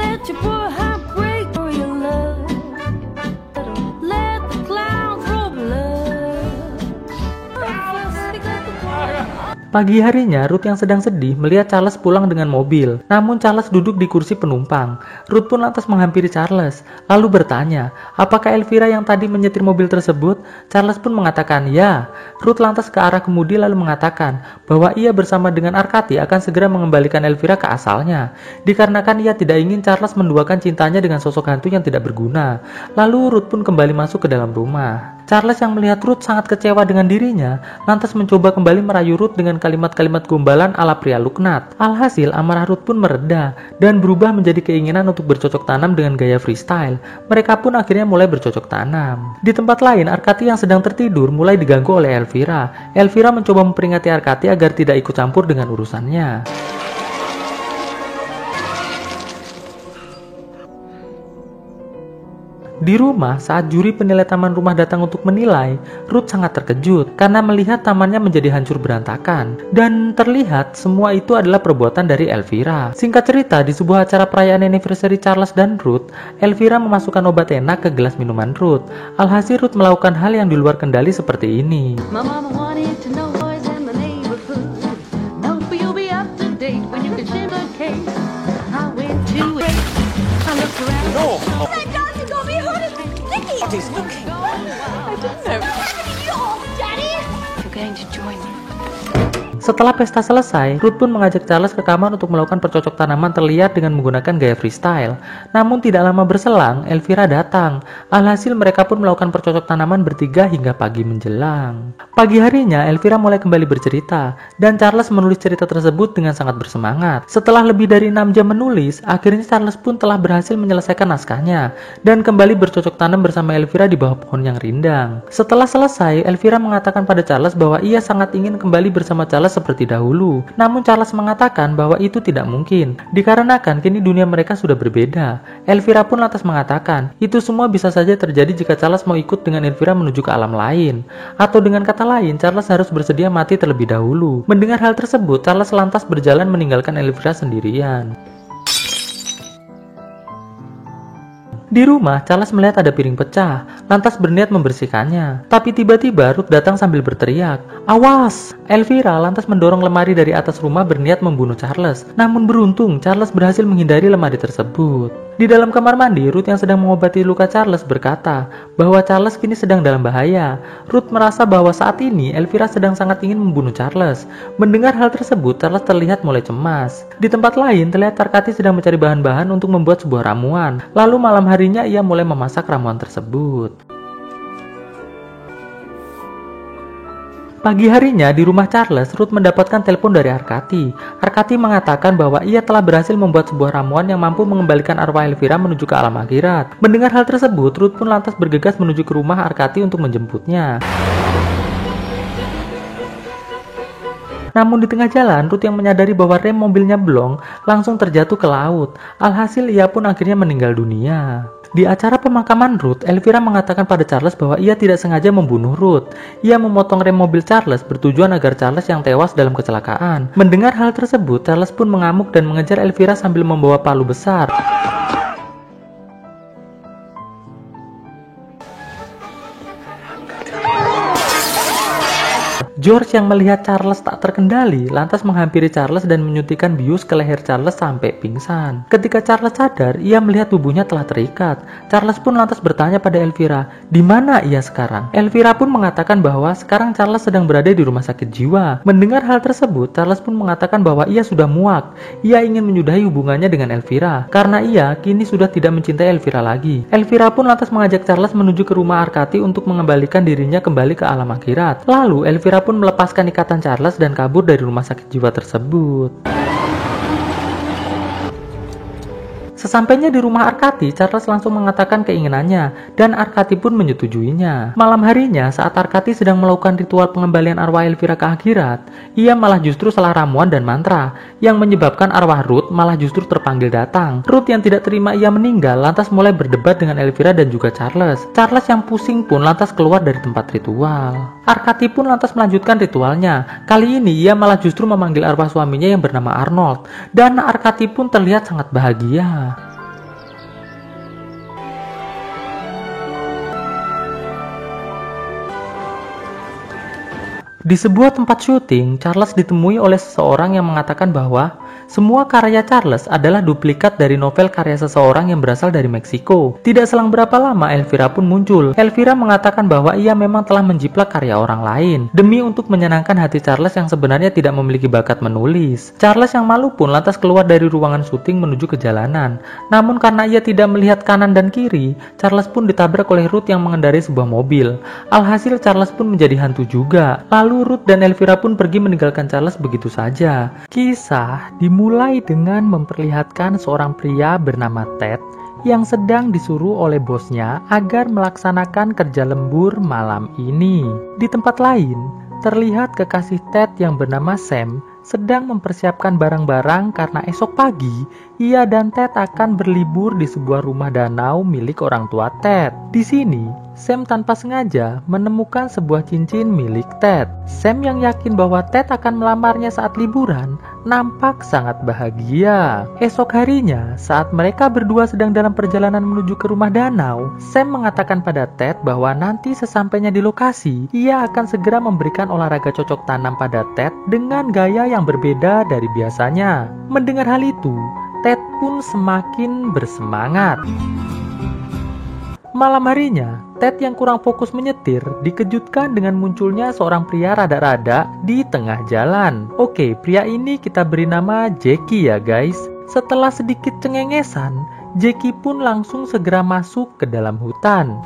Pagi harinya, Ruth yang sedang sedih melihat Charles pulang dengan mobil. Namun Charles duduk di kursi penumpang. Ruth pun lantas menghampiri Charles, lalu bertanya, apakah Elvira yang tadi menyetir mobil tersebut? Charles pun mengatakan ya. Ruth lantas ke arah kemudi lalu mengatakan bahwa ia bersama dengan Arkady akan segera mengembalikan Elvira ke asalnya, dikarenakan ia tidak ingin Charles menduakan cintanya dengan sosok hantu yang tidak berguna. Lalu Ruth pun kembali masuk ke dalam rumah. Charles yang melihat Ruth sangat kecewa dengan dirinya, lantas mencoba kembali merayu Ruth dengan kalimat-kalimat gombalan ala pria Luknat. Alhasil, amarah Ruth pun mereda dan berubah menjadi keinginan untuk bercocok tanam dengan gaya freestyle. Mereka pun akhirnya mulai bercocok tanam. Di tempat lain, Arkady yang sedang tertidur mulai diganggu oleh Elvira. Elvira mencoba memperingati Arkady agar tidak ikut campur dengan urusannya. Di rumah, saat juri penilai taman rumah datang untuk menilai, Ruth sangat terkejut karena melihat tamannya menjadi hancur berantakan. Dan terlihat semua itu adalah perbuatan dari Elvira. Singkat cerita, di sebuah acara perayaan anniversary Charles dan Ruth, Elvira memasukkan obat enak ke gelas minuman Ruth. Alhasil Ruth melakukan hal yang di luar kendali seperti ini. Daddy's looking. I didn't know. Daddy! You're going to join me. Setelah pesta selesai, Ruth pun mengajak Charles ke kamar untuk melakukan bercocok tanaman terlihat dengan menggunakan gaya freestyle. Namun tidak lama berselang, Elvira datang. Alhasil mereka pun melakukan bercocok tanaman bertiga hingga pagi menjelang. Pagi harinya, Elvira mulai kembali bercerita, dan Charles menulis cerita tersebut dengan sangat bersemangat. Setelah lebih dari 6 jam menulis, akhirnya Charles pun telah berhasil menyelesaikan naskahnya, dan kembali bercocok tanam bersama Elvira di bawah pohon yang rindang. Setelah selesai, Elvira mengatakan pada Charles bahwa ia sangat ingin kembali bersama Charles seperti dahulu. Namun Charles mengatakan bahwa itu tidak mungkin, dikarenakan kini dunia mereka sudah berbeda. Elvira pun lantas mengatakan, itu semua bisa saja terjadi jika Charles mau ikut dengan Elvira menuju ke alam lain. Atau dengan kata lain, Charles harus bersedia mati terlebih dahulu. Mendengar hal tersebut, Charles lantas berjalan meninggalkan Elvira sendirian. Di rumah, Charles melihat ada piring pecah, lantas berniat membersihkannya. Tapi tiba-tiba Ruth datang sambil berteriak, "Awas!" Elvira lantas mendorong lemari dari atas rumah berniat membunuh Charles. Namun beruntung, Charles berhasil menghindari lemari tersebut. Di dalam kamar mandi, Ruth yang sedang mengobati luka Charles berkata bahwa Charles kini sedang dalam bahaya. Ruth merasa bahwa saat ini Elvira sedang sangat ingin membunuh Charles. Mendengar hal tersebut, Charles terlihat mulai cemas. Di tempat lain, terlihat Tarkati sedang mencari bahan-bahan untuk membuat sebuah ramuan. Lalu malam harinya ia mulai memasak ramuan tersebut. Pagi harinya di rumah Charles, Ruth mendapatkan telepon dari Arkati. Arkati mengatakan bahwa ia telah berhasil membuat sebuah ramuan yang mampu mengembalikan arwah Elvira menuju ke alam akhirat. Mendengar hal tersebut, Ruth pun lantas bergegas menuju ke rumah Arkati untuk menjemputnya. Namun di tengah jalan, Ruth yang menyadari bahwa rem mobilnya blong, langsung terjatuh ke laut. Alhasil ia pun akhirnya meninggal dunia. Di acara pemakaman Ruth, Elvira mengatakan pada Charles bahwa ia tidak sengaja membunuh Ruth. Ia memotong rem mobil Charles bertujuan agar Charles yang tewas dalam kecelakaan. Mendengar hal tersebut, Charles pun mengamuk dan mengejar Elvira sambil membawa palu besar. George yang melihat Charles tak terkendali lantas menghampiri Charles dan menyuntikkan bius ke leher Charles sampai pingsan. Ketika Charles sadar, ia melihat tubuhnya telah terikat. Charles pun lantas bertanya pada Elvira, di mana ia sekarang? Elvira pun mengatakan bahwa sekarang Charles sedang berada di rumah sakit jiwa. Mendengar hal tersebut, Charles pun mengatakan bahwa ia sudah muak. Ia ingin menyudahi hubungannya dengan Elvira karena ia kini sudah tidak mencintai Elvira lagi. Elvira pun lantas mengajak Charles menuju ke rumah Arkati untuk mengembalikan dirinya kembali ke alam akhirat. Lalu Elvira pun melepaskan ikatan Charles dan kabur dari rumah sakit jiwa tersebut. Sesampainya di rumah Arkati, Charles langsung mengatakan keinginannya, dan Arkati pun menyetujuinya. Malam harinya, saat Arkati sedang melakukan ritual pengembalian arwah Elvira ke akhirat, ia malah justru salah ramuan dan mantra, yang menyebabkan arwah Ruth malah justru terpanggil datang. Ruth yang tidak terima ia meninggal, lantas mulai berdebat dengan Elvira dan juga Charles. Charles yang pusing pun lantas keluar dari tempat ritual. Arkati pun lantas melanjutkan ritualnya. Kali ini ia malah justru memanggil arwah suaminya yang bernama Arnold, dan Arkati pun terlihat sangat bahagia. Di sebuah tempat syuting, Charles ditemui oleh seseorang yang mengatakan bahwa semua karya Charles adalah duplikat dari novel karya seseorang yang berasal dari Meksiko. Tidak selang berapa lama Elvira pun muncul. Elvira mengatakan bahwa ia memang telah menjiplak karya orang lain demi untuk menyenangkan hati Charles yang sebenarnya tidak memiliki bakat menulis. Charles yang malu pun lantas keluar dari ruangan syuting menuju ke jalanan. Namun karena ia tidak melihat kanan dan kiri, Charles pun ditabrak oleh Ruth yang mengendarai sebuah mobil. Alhasil Charles pun menjadi hantu juga. Lalu Ruth dan Elvira pun pergi meninggalkan Charles begitu saja. Kisah dimulai dengan memperlihatkan seorang pria bernama Ted yang sedang disuruh oleh bosnya agar melaksanakan kerja lembur malam ini. Di tempat lain, terlihat kekasih Ted yang bernama Sam sedang mempersiapkan barang-barang karena esok pagi ia dan Ted akan berlibur di sebuah rumah danau milik orang tua Ted. Di sini, Sam tanpa sengaja menemukan sebuah cincin milik Ted. Sam yang yakin bahwa Ted akan melamarnya saat liburan, nampak sangat bahagia. Esok harinya, saat mereka berdua sedang dalam perjalanan menuju ke rumah danau, Sam mengatakan pada Ted bahwa nanti sesampainya di lokasi, ia akan segera memberikan olahraga cocok tanam pada Ted dengan gaya yang berbeda dari biasanya. Mendengar hal itu, Ted pun semakin bersemangat. Malam harinya, Ted yang kurang fokus menyetir dikejutkan dengan munculnya seorang pria rada-rada di tengah jalan. Oke, pria ini kita beri nama Jackie ya guys. Setelah sedikit cengengesan, Jackie pun langsung segera masuk ke dalam hutan.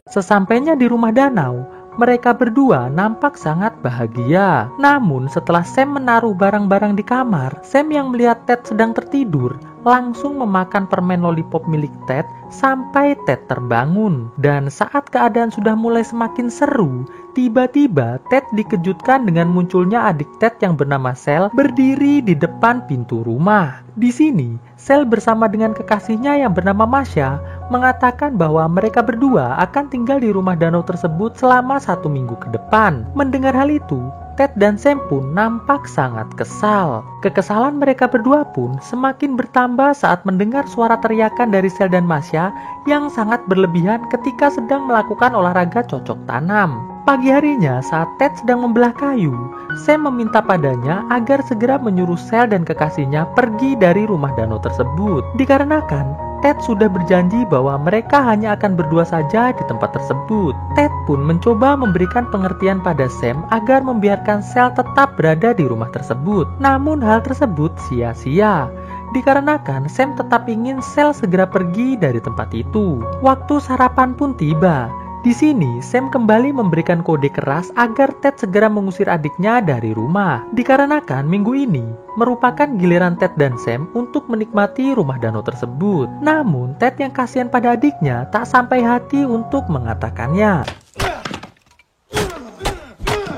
Sesampainya di rumah danau, mereka berdua nampak sangat bahagia. Namun setelah Sam menaruh barang-barang di kamar, Sam yang melihat Ted sedang tertidur langsung memakan permen lollipop milik Ted sampai Ted terbangun. Dan saat keadaan sudah mulai semakin seru, tiba-tiba Ted dikejutkan dengan munculnya adik Ted yang bernama Sel berdiri di depan pintu rumah. Di sini, Sel bersama dengan kekasihnya yang bernama Masha mengatakan bahwa mereka berdua akan tinggal di rumah danau tersebut selama 1 minggu ke depan. Mendengar hal itu, Ted dan Sam pun nampak sangat kesal. Kekesalan mereka berdua pun semakin bertambah saat mendengar suara teriakan dari Sel dan Masha yang sangat berlebihan ketika sedang melakukan olahraga cocok tanam. Pagi harinya saat Ted sedang membelah kayu, Sam meminta padanya agar segera menyuruh Sel dan kekasihnya pergi dari rumah danau tersebut. Dikarenakan Ted sudah berjanji bahwa mereka hanya akan berdua saja di tempat tersebut. Ted pun mencoba memberikan pengertian pada Sam agar membiarkan Sel tetap berada di rumah tersebut. Namun hal tersebut sia-sia, dikarenakan Sam tetap ingin Sel segera pergi dari tempat itu. Waktu sarapan pun tiba. Di sini, Sam kembali memberikan kode keras agar Ted segera mengusir adiknya dari rumah. Dikarenakan minggu ini merupakan giliran Ted dan Sam untuk menikmati rumah danau tersebut. Namun, Ted yang kasihan pada adiknya tak sampai hati untuk mengatakannya.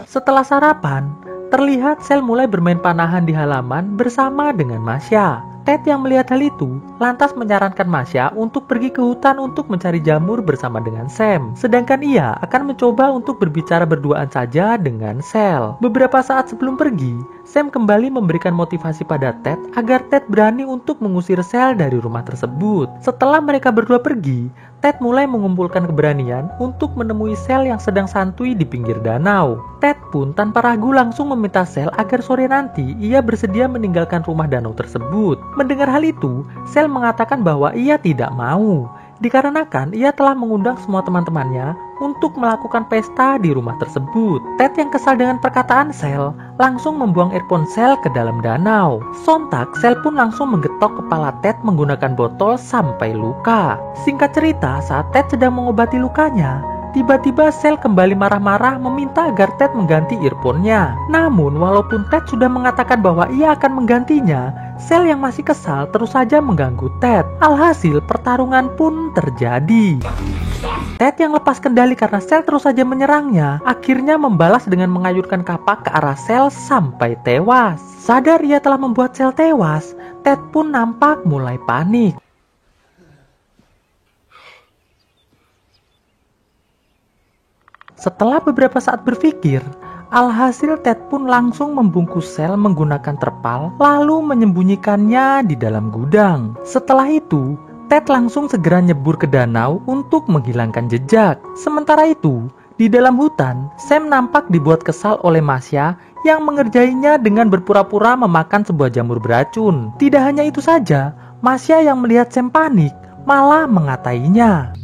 Setelah sarapan, terlihat Sel mulai bermain panahan di halaman bersama dengan Masha. Ted yang melihat hal itu lantas menyarankan Masha untuk pergi ke hutan untuk mencari jamur bersama dengan Sam. Sedangkan ia akan mencoba untuk berbicara berduaan saja dengan Sel. Beberapa saat sebelum pergi, Sam kembali memberikan motivasi pada Ted agar Ted berani untuk mengusir Sel dari rumah tersebut. Setelah mereka berdua pergi, Ted mulai mengumpulkan keberanian untuk menemui Sel yang sedang santuy di pinggir danau. Ted pun tanpa ragu langsung meminta Sel agar sore nanti ia bersedia meninggalkan rumah danau tersebut. Mendengar hal itu, Sel mengatakan bahwa ia tidak mau, dikarenakan ia telah mengundang semua teman-temannya untuk melakukan pesta di rumah tersebut. Ted yang kesal dengan perkataan Sel langsung membuang earphone Sel ke dalam danau. Sontak, Sel pun langsung menggetok kepala Ted menggunakan botol sampai luka. Singkat cerita, saat Ted sedang mengobati lukanya, tiba-tiba Sel kembali marah-marah meminta agar Ted mengganti earphone-nya. Namun, walaupun Ted sudah mengatakan bahwa ia akan menggantinya, Sel yang masih kesal terus saja mengganggu Ted. Alhasil, pertarungan pun terjadi. Ted yang lepas kendali karena Sel terus saja menyerangnya, akhirnya membalas dengan mengayunkan kapak ke arah Sel sampai tewas. Sadar ia telah membuat Sel tewas, Ted pun nampak mulai panik. Setelah beberapa saat berpikir, alhasil Ted pun langsung membungkus Sel menggunakan terpal lalu menyembunyikannya di dalam gudang. Setelah itu, Ted langsung segera nyebur ke danau untuk menghilangkan jejak. Sementara itu, di dalam hutan, Sam nampak dibuat kesal oleh Masha yang mengerjainya dengan berpura-pura memakan sebuah jamur beracun. Tidak hanya itu saja, Masha yang melihat Sam panik malah mengatainya.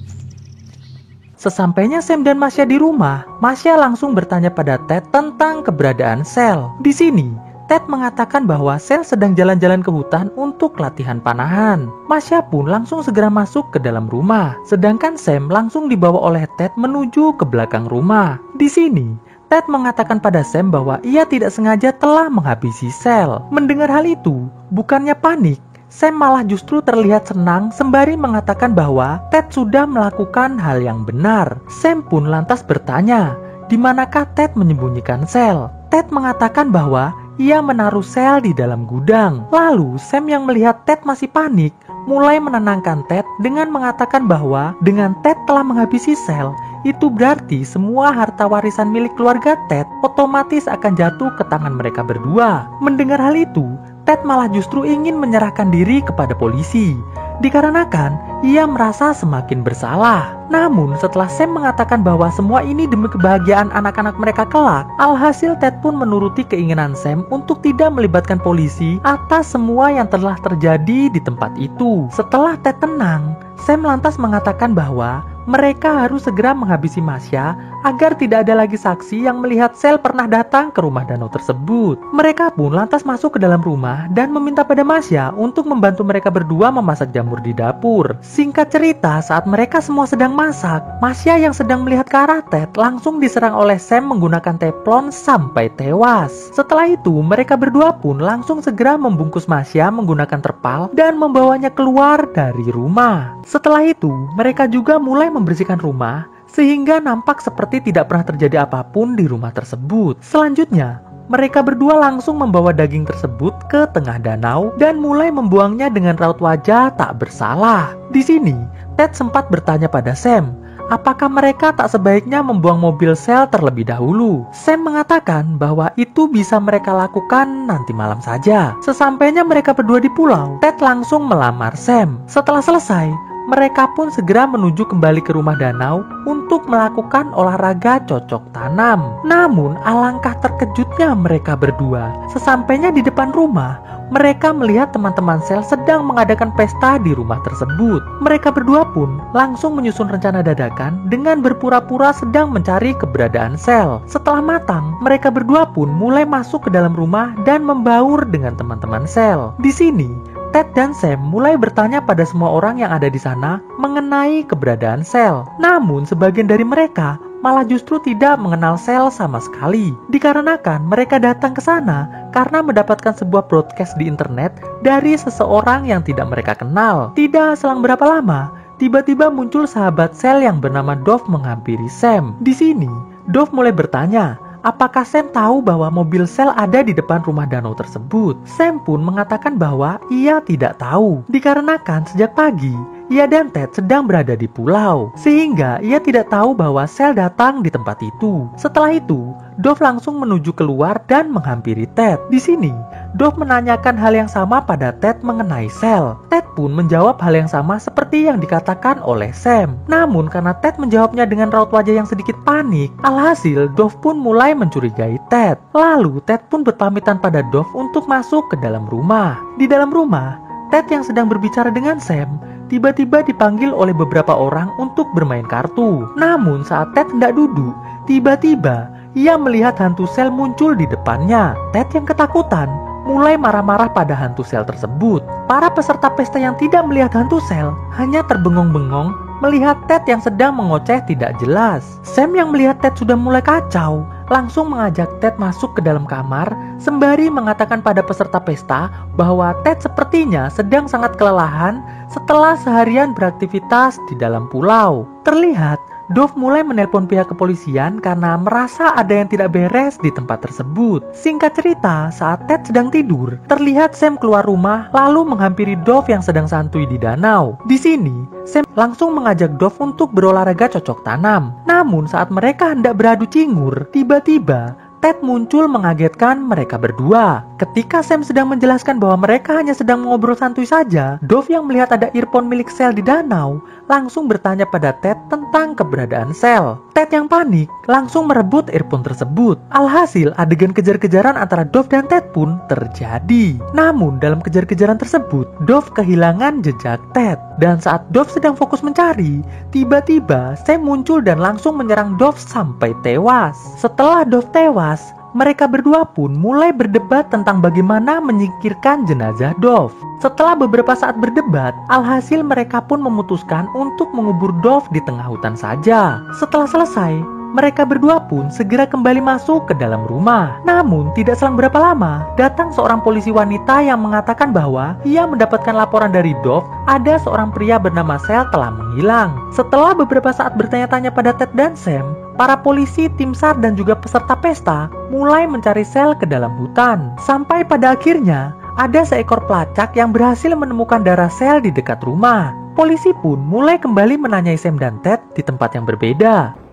Sesampainya Sam dan Masha di rumah, Masha langsung bertanya pada Ted tentang keberadaan Sel. Di sini, Ted mengatakan bahwa Sel sedang jalan-jalan ke hutan untuk latihan panahan. Masha pun langsung segera masuk ke dalam rumah, sedangkan Sam langsung dibawa oleh Ted menuju ke belakang rumah. Di sini, Ted mengatakan pada Sam bahwa ia tidak sengaja telah menghabisi Sel. Mendengar hal itu, bukannya panik, Sam malah justru terlihat senang sembari mengatakan bahwa Ted sudah melakukan hal yang benar. Sam pun lantas bertanya, di manakah Ted menyembunyikan Sel? Ted mengatakan bahwa ia menaruh Sel di dalam gudang. Lalu Sam yang melihat Ted masih panik, mulai menenangkan Ted dengan mengatakan bahwa dengan Ted telah menghabisi Sel, itu berarti semua harta warisan milik keluarga Ted otomatis akan jatuh ke tangan mereka berdua. Mendengar hal itu, Ted malah justru ingin menyerahkan diri kepada polisi, dikarenakan ia merasa semakin bersalah. Namun setelah Sam mengatakan bahwa semua ini demi kebahagiaan anak-anak mereka kelak, alhasil Ted pun menuruti keinginan Sam untuk tidak melibatkan polisi atas semua yang telah terjadi di tempat itu. Setelah Ted tenang, Sam lantas mengatakan bahwa mereka harus segera menghabisi Masya agar tidak ada lagi saksi yang melihat Sel pernah datang ke rumah danau tersebut. Mereka pun lantas masuk ke dalam rumah dan meminta pada Masya untuk membantu mereka berdua memasak jamur di dapur. Singkat cerita, saat mereka semua sedang masak, Masya yang sedang melihat ke arah Ted langsung diserang oleh Sam menggunakan teflon sampai tewas. Setelah itu, mereka berdua pun langsung segera membungkus Masya menggunakan terpal dan membawanya keluar dari rumah. Setelah itu, mereka juga mulai membersihkan rumah sehingga nampak seperti tidak pernah terjadi apapun di rumah tersebut. Selanjutnya, mereka berdua langsung membawa daging tersebut ke tengah danau dan mulai membuangnya dengan raut wajah tak bersalah. Di sini, Ted sempat bertanya pada Sam, apakah mereka tak sebaiknya membuang mobil Sel terlebih dahulu? Sam mengatakan bahwa itu bisa mereka lakukan nanti malam saja. Sesampainya mereka berdua di pulau, Ted langsung melamar Sam. Setelah selesai, mereka pun segera menuju kembali ke rumah danau untuk melakukan olahraga cocok tanam. Namun alangkah terkejutnya mereka berdua. Sesampainya di depan rumah, mereka melihat teman-teman Sel sedang mengadakan pesta di rumah tersebut. Mereka berdua pun langsung menyusun rencana dadakan dengan berpura-pura sedang mencari keberadaan Sel. Setelah matang, mereka berdua pun mulai masuk ke dalam rumah dan membaur dengan teman-teman Sel. Di sini, Ted dan Sam mulai bertanya pada semua orang yang ada di sana mengenai keberadaan Sel. Namun sebagian dari mereka malah justru tidak mengenal Sel sama sekali. Dikarenakan mereka datang ke sana karena mendapatkan sebuah broadcast di internet dari seseorang yang tidak mereka kenal. Tidak selang berapa lama, tiba-tiba muncul sahabat Sel yang bernama Dove menghampiri Sam. Di sini, Dove mulai bertanya, apakah Sam tahu bahwa mobil Sel ada di depan rumah danau tersebut? Sam pun mengatakan bahwa ia tidak tahu, dikarenakan sejak pagi ia dan Ted sedang berada di pulau, sehingga ia tidak tahu bahwa Sel datang di tempat itu. Setelah itu, Dove langsung menuju keluar dan menghampiri Ted. Di sini, Dove menanyakan hal yang sama pada Ted mengenai Sel. Ted pun menjawab hal yang sama seperti yang dikatakan oleh Sam. Namun karena Ted menjawabnya dengan raut wajah yang sedikit panik, alhasil Dove pun mulai mencurigai Ted. Lalu Ted pun berpamitan pada Dove untuk masuk ke dalam rumah. Di dalam rumah, Ted yang sedang berbicara dengan Sam tiba-tiba dipanggil oleh beberapa orang untuk bermain kartu. Namun saat Ted hendak duduk, tiba-tiba ia melihat hantu Sel muncul di depannya. Ted yang ketakutan mulai marah-marah pada hantu Sel tersebut. Para peserta pesta yang tidak melihat hantu Sel hanya terbengong-bengong melihat Ted yang sedang mengoceh tidak jelas. Sam yang melihat Ted sudah mulai kacau langsung mengajak Ted masuk ke dalam kamar sembari mengatakan pada peserta pesta bahwa Ted sepertinya sedang sangat kelelahan setelah seharian beraktivitas di dalam pulau. Terlihat Dove mulai menelpon pihak kepolisian karena merasa ada yang tidak beres di tempat tersebut. Singkat cerita, saat Ted sedang tidur, terlihat Sam keluar rumah lalu menghampiri Dove yang sedang santuy di danau. Di sini, Sam langsung mengajak Dove untuk berolahraga cocok tanam. Namun saat mereka hendak beradu cingur, tiba-tiba Ted muncul mengagetkan mereka berdua. Ketika Sam sedang menjelaskan bahwa mereka hanya sedang mengobrol santuy saja, Dove yang melihat ada earphone milik Sel di danau langsung bertanya pada Ted tentang keberadaan Sel. Ted yang panik langsung merebut earphone tersebut. Alhasil adegan kejar-kejaran antara Dove dan Ted pun terjadi. Namun dalam kejar-kejaran tersebut, Dove kehilangan jejak Ted. Dan saat Dove sedang fokus mencari, tiba-tiba Sam muncul dan langsung menyerang Dove sampai tewas. Setelah Dove tewas, mereka berdua pun mulai berdebat tentang bagaimana menyingkirkan jenazah Dove. Setelah beberapa saat berdebat, alhasil mereka pun memutuskan untuk mengubur Dove di tengah hutan saja. Setelah selesai, mereka berdua pun segera kembali masuk ke dalam rumah. Namun tidak selang berapa lama, datang seorang polisi wanita yang mengatakan bahwa ia mendapatkan laporan dari Dove ada seorang pria bernama Sel telah menghilang. Setelah beberapa saat bertanya-tanya pada Ted dan Sam, para polisi, tim SAR dan juga peserta pesta mulai mencari Sel ke dalam hutan. Sampai pada akhirnya, ada seekor pelacak yang berhasil menemukan darah Sel di dekat rumah. Polisi pun mulai kembali menanyai Sam dan Ted di tempat yang berbeda.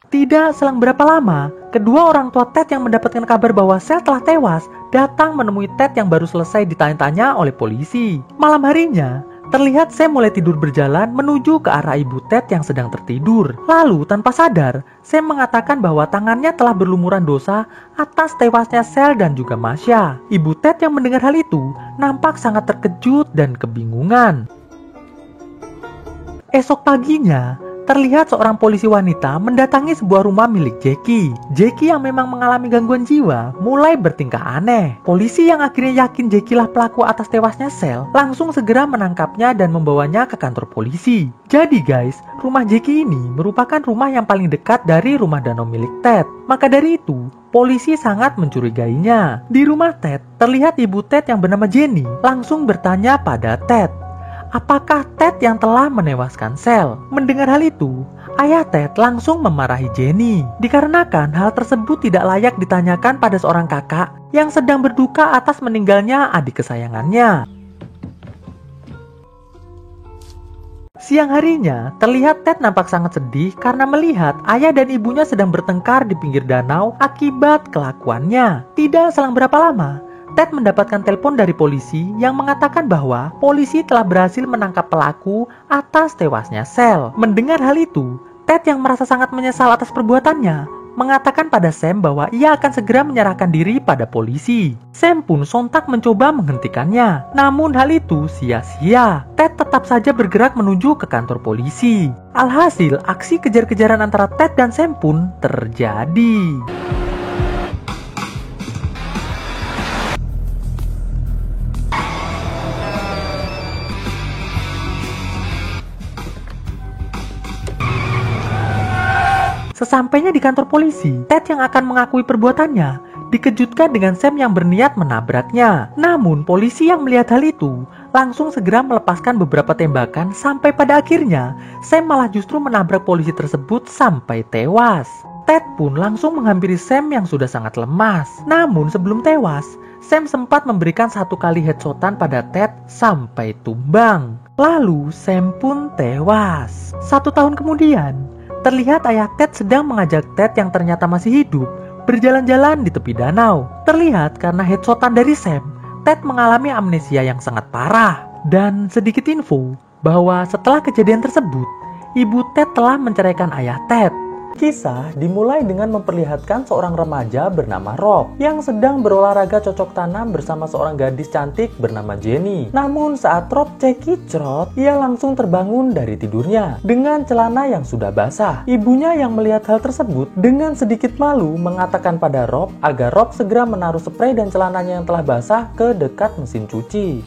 Tidak selang berapa lama, kedua orang tua Ted yang mendapatkan kabar bahwa Sel telah tewas datang menemui Ted yang baru selesai ditanya-tanya oleh polisi. Malam harinya, terlihat Sam mulai tidur berjalan menuju ke arah ibu Ted yang sedang tertidur. Lalu tanpa sadar, Sam mengatakan bahwa tangannya telah berlumuran dosa atas tewasnya Sel dan juga Masha. Ibu Ted yang mendengar hal itu nampak sangat terkejut dan kebingungan. Esok paginya, terlihat seorang polisi wanita mendatangi sebuah rumah milik Jackie. Jackie yang memang mengalami gangguan jiwa mulai bertingkah aneh. Polisi yang akhirnya yakin Jackie lah pelaku atas tewasnya Sel langsung segera menangkapnya dan membawanya ke kantor polisi. Jadi guys, rumah Jackie ini merupakan rumah yang paling dekat dari rumah danau milik Ted. Maka dari itu, polisi sangat mencurigainya. Di rumah Ted, terlihat ibu Ted yang bernama Jenny langsung bertanya pada Ted, apakah Ted yang telah menewaskan Sel? Mendengar hal itu, ayah Ted langsung memarahi Jenny. Dikarenakan hal tersebut tidak layak ditanyakan pada seorang kakak yang sedang berduka atas meninggalnya adik kesayangannya. Siang harinya, terlihat Ted nampak sangat sedih karena melihat ayah dan ibunya sedang bertengkar di pinggir danau akibat kelakuannya. Tidak selang berapa lama, Ted mendapatkan telepon dari polisi yang mengatakan bahwa polisi telah berhasil menangkap pelaku atas tewasnya Sel. Mendengar hal itu, Ted yang merasa sangat menyesal atas perbuatannya mengatakan pada Sam bahwa ia akan segera menyerahkan diri pada polisi. Sam pun sontak mencoba menghentikannya, namun hal itu sia-sia. Ted tetap saja bergerak menuju ke kantor polisi. Alhasil, aksi kejar-kejaran antara Ted dan Sam pun terjadi. Sesampainya di kantor polisi, Ted yang akan mengakui perbuatannya dikejutkan dengan Sam yang berniat menabraknya. Namun polisi yang melihat hal itu langsung segera melepaskan beberapa tembakan sampai pada akhirnya Sam malah justru menabrak polisi tersebut sampai tewas. Ted pun langsung menghampiri Sam yang sudah sangat lemas. Namun sebelum tewas, Sam sempat memberikan satu kali headshotan pada Ted sampai tumbang. Lalu Sam pun tewas. 1 tahun kemudian, terlihat ayah Ted sedang mengajak Ted yang ternyata masih hidup berjalan-jalan di tepi danau. Terlihat karena headshotan dari Sam, Ted mengalami amnesia yang sangat parah. Dan sedikit info bahwa setelah kejadian tersebut, ibu Ted telah menceraikan ayah Ted. Kisah dimulai dengan memperlihatkan seorang remaja bernama Rob yang sedang berolahraga cocok tanam bersama seorang gadis cantik bernama Jenny. Namun saat Rob cekicrot, ia langsung terbangun dari tidurnya dengan celana yang sudah basah. Ibunya yang melihat hal tersebut dengan sedikit malu mengatakan pada Rob agar Rob segera menaruh spray dan celananya yang telah basah ke dekat mesin cuci.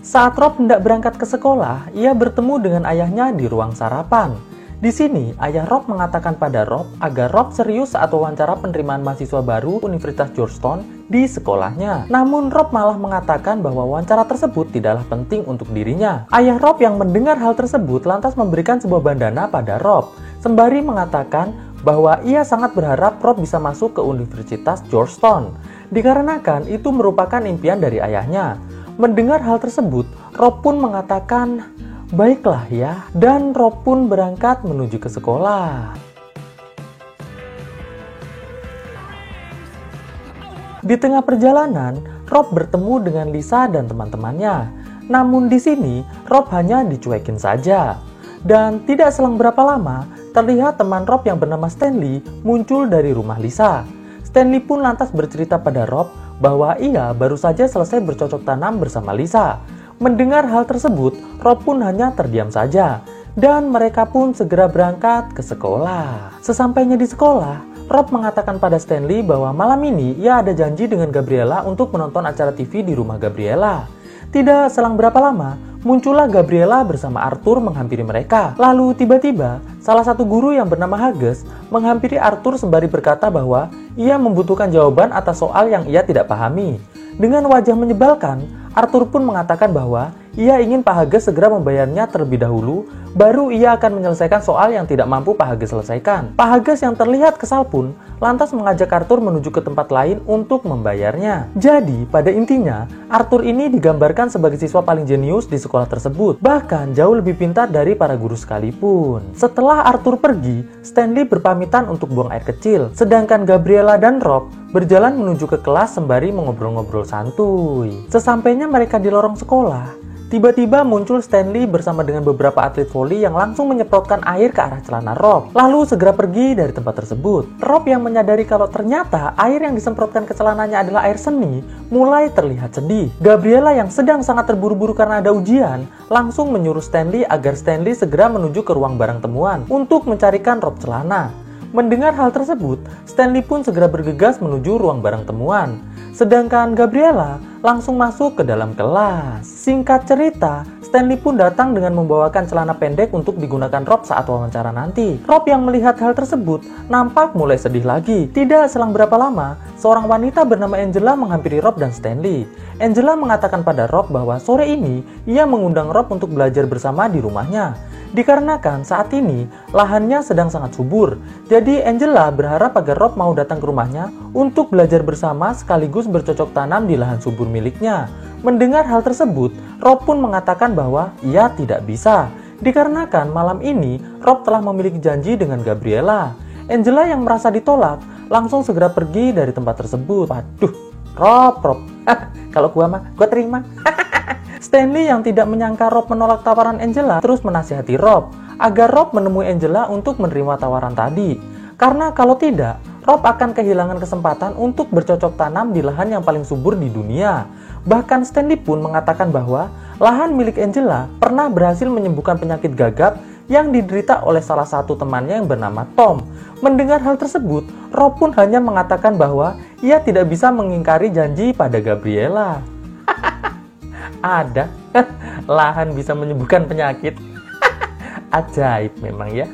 Saat Rob hendak berangkat ke sekolah, ia bertemu dengan ayahnya di ruang sarapan. Di sini, ayah Rob mengatakan pada Rob agar Rob serius saat wawancara penerimaan mahasiswa baru Universitas Georgetown di sekolahnya. Namun Rob malah mengatakan bahwa wawancara tersebut tidaklah penting untuk dirinya. Ayah Rob yang mendengar hal tersebut lantas memberikan sebuah bandana pada Rob, sembari mengatakan bahwa ia sangat berharap Rob bisa masuk ke Universitas Georgetown, dikarenakan itu merupakan impian dari ayahnya. Mendengar hal tersebut, Rob pun mengatakan, "Baiklah ya," dan Rob pun berangkat menuju ke sekolah. Di tengah perjalanan, Rob bertemu dengan Lisa dan teman-temannya. Namun di sini, Rob hanya dicuekin saja. Dan tidak selang berapa lama, terlihat teman Rob yang bernama Stanley muncul dari rumah Lisa. Stanley pun lantas bercerita pada Rob bahwa ia baru saja selesai bercocok tanam bersama Lisa. Mendengar hal tersebut, Rob pun hanya terdiam saja, dan mereka pun segera berangkat ke sekolah. Sesampainya di sekolah, Rob mengatakan pada Stanley bahwa malam ini ia ada janji dengan Gabriella untuk menonton acara TV di rumah Gabriella. Tidak selang berapa lama, muncullah Gabriella bersama Arthur menghampiri mereka. Lalu tiba-tiba, salah satu guru yang bernama Hughes menghampiri Arthur sembari berkata bahwa ia membutuhkan jawaban atas soal yang ia tidak pahami. Dengan wajah menyebalkan, Arthur pun mengatakan bahwa ia ingin Pak Hughes segera membayarnya terlebih dahulu, baru ia akan menyelesaikan soal yang tidak mampu Pak Hughes selesaikan. Pak Hughes yang terlihat kesal pun lantas mengajak Arthur menuju ke tempat lain untuk membayarnya. Jadi, pada intinya, Arthur ini digambarkan sebagai siswa paling jenius di sekolah tersebut, bahkan jauh lebih pintar dari para guru sekalipun. Setelah Arthur pergi, Stanley berpamitan untuk buang air kecil, sedangkan Gabriella dan Rob berjalan menuju ke kelas sembari mengobrol-ngobrol santuy. Sesampainya mereka di lorong sekolah, tiba-tiba muncul Stanley bersama dengan beberapa atlet voli yang langsung menyemprotkan air ke arah celana Rob, lalu segera pergi dari tempat tersebut. Rob yang menyadari kalau ternyata air yang disemprotkan ke celananya adalah air seni, mulai terlihat sedih. Gabriella yang sedang sangat terburu-buru karena ada ujian, langsung menyuruh Stanley agar Stanley segera menuju ke ruang barang temuan untuk mencarikan Rob celana. Mendengar hal tersebut, Stanley pun segera bergegas menuju ruang barang temuan. Sedangkan Gabriella langsung masuk ke dalam kelas. Singkat cerita, Stanley pun datang dengan membawakan celana pendek untuk digunakan Rob saat wawancara nanti. Rob yang melihat hal tersebut nampak mulai sedih lagi. Tidak selang berapa lama, seorang wanita bernama Angela menghampiri Rob dan Stanley. Angela mengatakan pada Rob bahwa sore ini ia mengundang Rob untuk belajar bersama di rumahnya. Dikarenakan saat ini lahannya sedang sangat subur, jadi Angela berharap agar Rob mau datang ke rumahnya untuk belajar bersama sekaligus bercocok tanam di lahan subur miliknya. Mendengar hal tersebut, Rob pun mengatakan bahwa ia tidak bisa, dikarenakan malam ini Rob telah memiliki janji dengan Gabriella. Angela yang merasa ditolak langsung segera pergi dari tempat tersebut. Waduh, Rob. Kalau gua terima. Stanley yang tidak menyangka Rob menolak tawaran Angela terus menasihati Rob agar Rob menemui Angela untuk menerima tawaran tadi. Karena kalau tidak, Rob akan kehilangan kesempatan untuk bercocok tanam di lahan yang paling subur di dunia. Bahkan Stanley pun mengatakan bahwa lahan milik Angela pernah berhasil menyembuhkan penyakit gagap yang diderita oleh salah satu temannya yang bernama Tom. Mendengar hal tersebut, Rob pun hanya mengatakan bahwa ia tidak bisa mengingkari janji pada Gabriella. Ada lahan bisa menyembuhkan penyakit. Ajaib memang ya.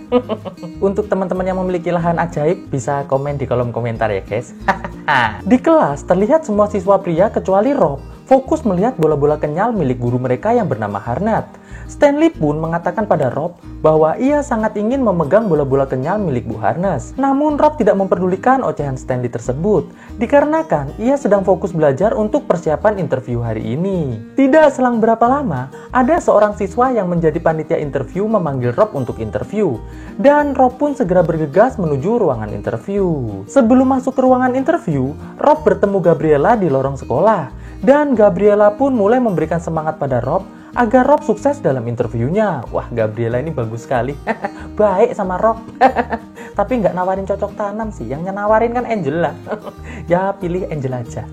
Untuk teman-teman yang memiliki lahan ajaib, bisa komen di kolom komentar ya guys. Di kelas terlihat semua siswa pria kecuali Rob fokus melihat bola-bola kenyal milik guru mereka yang bernama Harnett. Stanley pun mengatakan pada Rob bahwa ia sangat ingin memegang bola-bola kenyal milik Bu Harness. Namun Rob tidak memperdulikan ocehan Stanley tersebut, dikarenakan ia sedang fokus belajar untuk persiapan interview hari ini. Tidak selang berapa lama, ada seorang siswa yang menjadi panitia interview memanggil Rob untuk interview. Dan Rob pun segera bergegas menuju ruangan interview. Sebelum masuk ke ruangan interview, Rob bertemu Gabriella di lorong sekolah. Dan Gabriella pun mulai memberikan semangat pada Rob agar Rob sukses dalam interviewnya. Wah, Gabriella ini bagus sekali. Baik sama Rob. Tapi nggak nawarin cocok tanam sih. Yang nawarin kan Angela. Ya, pilih Angela aja.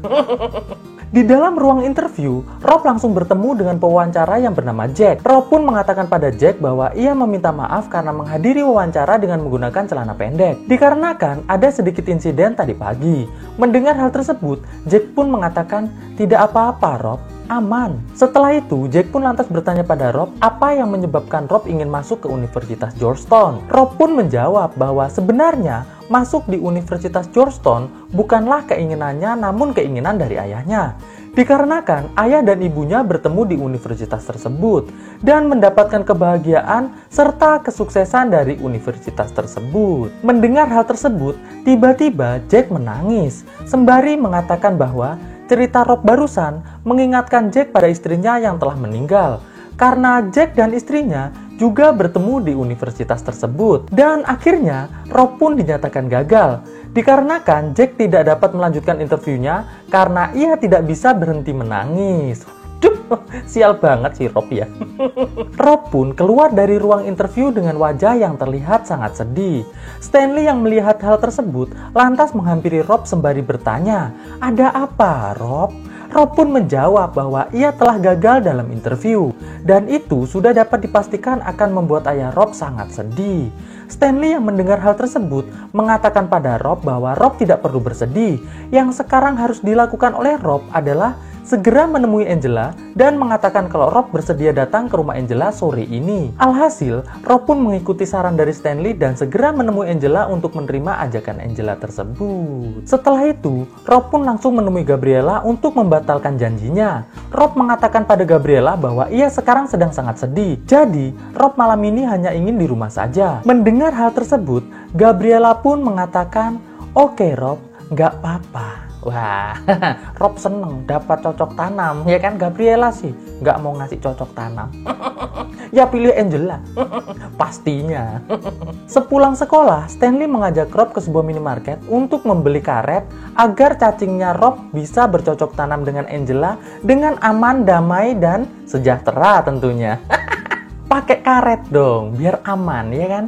Di dalam ruang interview, Rob langsung bertemu dengan pewawancara yang bernama Jack. Rob pun mengatakan pada Jack bahwa ia meminta maaf karena menghadiri wawancara dengan menggunakan celana pendek. Dikarenakan ada sedikit insiden tadi pagi. Mendengar hal tersebut, Jack pun mengatakan, "Tidak apa-apa, Rob. Aman." Setelah itu, Jack pun lantas bertanya pada Rob apa yang menyebabkan Rob ingin masuk ke Universitas Georgetown. Rob pun menjawab bahwa sebenarnya masuk di Universitas Georgetown bukanlah keinginannya namun keinginan dari ayahnya. Dikarenakan ayah dan ibunya bertemu di universitas tersebut dan mendapatkan kebahagiaan serta kesuksesan dari universitas tersebut. Mendengar hal tersebut, tiba-tiba Jack menangis sembari mengatakan bahwa cerita Rob barusan mengingatkan Jack pada istrinya yang telah meninggal. Karena Jack dan istrinya juga bertemu di universitas tersebut. Dan akhirnya Rob pun dinyatakan gagal. Dikarenakan Jack tidak dapat melanjutkan interviewnya karena ia tidak bisa berhenti menangis. Duh, sial banget si Rob ya. Rob pun keluar dari ruang interview dengan wajah yang terlihat sangat sedih. Stanley yang melihat hal tersebut lantas menghampiri Rob sembari bertanya, "Ada apa, Rob?" Rob pun menjawab bahwa ia telah gagal dalam interview dan itu sudah dapat dipastikan akan membuat ayah Rob sangat sedih. Stanley yang mendengar hal tersebut mengatakan pada Rob bahwa Rob tidak perlu bersedih. Yang sekarang harus dilakukan oleh Rob adalah segera menemui Angela dan mengatakan kalau Rob bersedia datang ke rumah Angela sore ini. Alhasil, Rob pun mengikuti saran dari Stanley dan segera menemui Angela untuk menerima ajakan Angela tersebut. Setelah itu, Rob pun langsung menemui Gabriella untuk membatalkan janjinya. Rob mengatakan pada Gabriella bahwa ia sekarang sedang sangat sedih. Jadi, Rob malam ini hanya ingin di rumah saja. Mendengar hal tersebut, Gabriella pun mengatakan, "Oke Rob, nggak apa-apa." Wah, Rob seneng dapat cocok tanam, ya kan? Gabriella sih nggak mau ngasih cocok tanam. Ya pilih Angela. pastinya. Sepulang sekolah, Stanley mengajak Rob ke sebuah minimarket untuk membeli karet agar cacingnya Rob bisa bercocok tanam dengan Angela dengan aman, damai, dan sejahtera tentunya. Pakai karet dong, biar aman ya kan?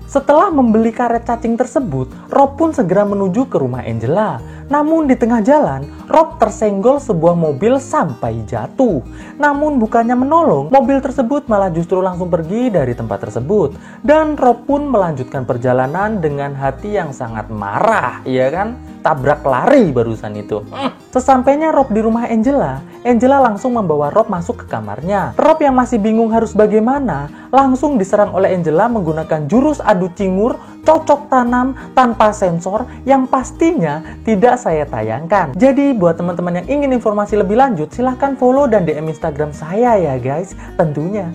Setelah membeli karet cacing tersebut, Rob pun segera menuju ke rumah Angela. Namun di tengah jalan, Rob tersenggol sebuah mobil sampai jatuh. Namun bukannya menolong, mobil tersebut malah justru langsung pergi dari tempat tersebut. Dan Rob pun melanjutkan perjalanan dengan hati yang sangat marah, ya kan? Tabrak lari barusan itu. Sesampainya Rob di rumah Angela, Angela langsung membawa Rob masuk ke kamarnya. Rob yang masih bingung harus bagaimana, langsung diserang oleh Angela menggunakan jurus adu cingur, cocok tanam tanpa sensor yang pastinya tidak saya tayangkan. Jadi buat teman-teman yang ingin informasi lebih lanjut, silahkan follow dan DM Instagram saya ya guys, tentunya.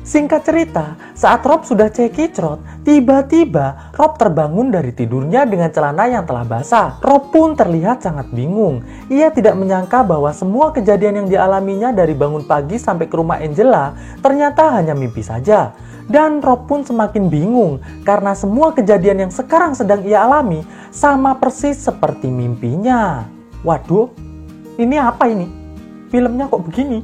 Singkat cerita, saat Rob sudah cekicrot, tiba-tiba Rob terbangun dari tidurnya dengan celana yang telah basah. Rob pun terlihat sangat bingung. Ia tidak menyangka bahwa semua kejadian yang dialaminya dari bangun pagi sampai ke rumah Angela ternyata hanya mimpi saja. Dan Rob pun semakin bingung karena semua kejadian yang sekarang sedang ia alami sama persis seperti mimpinya. Waduh, ini apa ini? Filmnya kok begini?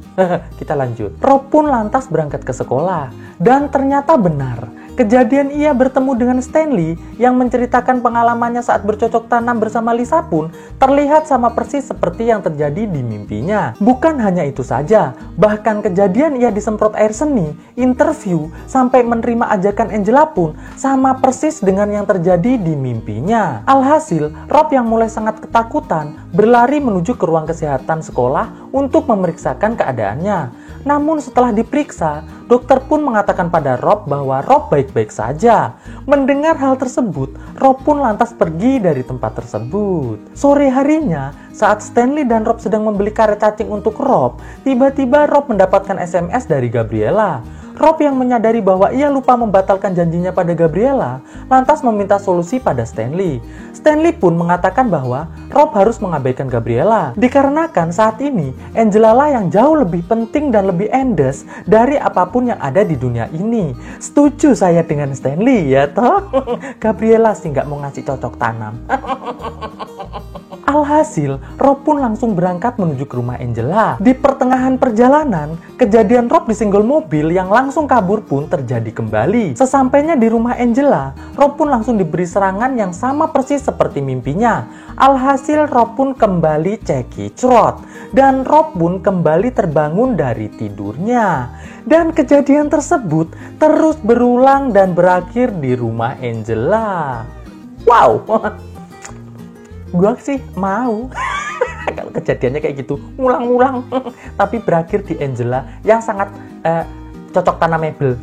Kita lanjut. Rob pun lantas berangkat ke sekolah. Dan ternyata benar, kejadian ia bertemu dengan Stanley yang menceritakan pengalamannya saat bercocok tanam bersama Lisa pun terlihat sama persis seperti yang terjadi di mimpinya. Bukan hanya itu saja, bahkan kejadian ia disemprot air seni, interview, sampai menerima ajakan Angela pun sama persis dengan yang terjadi di mimpinya. Alhasil, Rob yang mulai sangat ketakutan berlari menuju ke ruang kesehatan sekolah untuk memeriksakan keadaannya. Namun setelah diperiksa, dokter pun mengatakan pada Rob bahwa Rob baik-baik saja. Mendengar hal tersebut, Rob pun lantas pergi dari tempat tersebut. Sore harinya, saat Stanley dan Rob sedang membeli karet cacing untuk Rob, tiba-tiba Rob mendapatkan SMS dari Gabriella. Rob yang menyadari bahwa ia lupa membatalkan janjinya pada Gabriella, lantas meminta solusi pada Stanley. Stanley pun mengatakan bahwa Rob harus mengabaikan Gabriella, dikarenakan saat ini Angela lah yang jauh lebih penting dan lebih endes dari apapun yang ada di dunia ini. Setuju saya dengan Stanley ya toh? Gabriella sih nggak mau ngasih cocok tanam. Alhasil, Rob pun langsung berangkat menuju ke rumah Angela. Di pertengahan perjalanan, kejadian Rob disenggol mobil yang langsung kabur pun terjadi kembali. Sesampainya di rumah Angela, Rob pun langsung diberi serangan yang sama persis seperti mimpinya. Alhasil, Rob pun kembali cekicrot. Dan Rob pun kembali terbangun dari tidurnya. Dan kejadian tersebut terus berulang dan berakhir di rumah Angela. Wow! Gua sih mau kalau kejadiannya kayak gitu ngulang-ngulang tapi berakhir di Angela yang sangat cocok tanamable.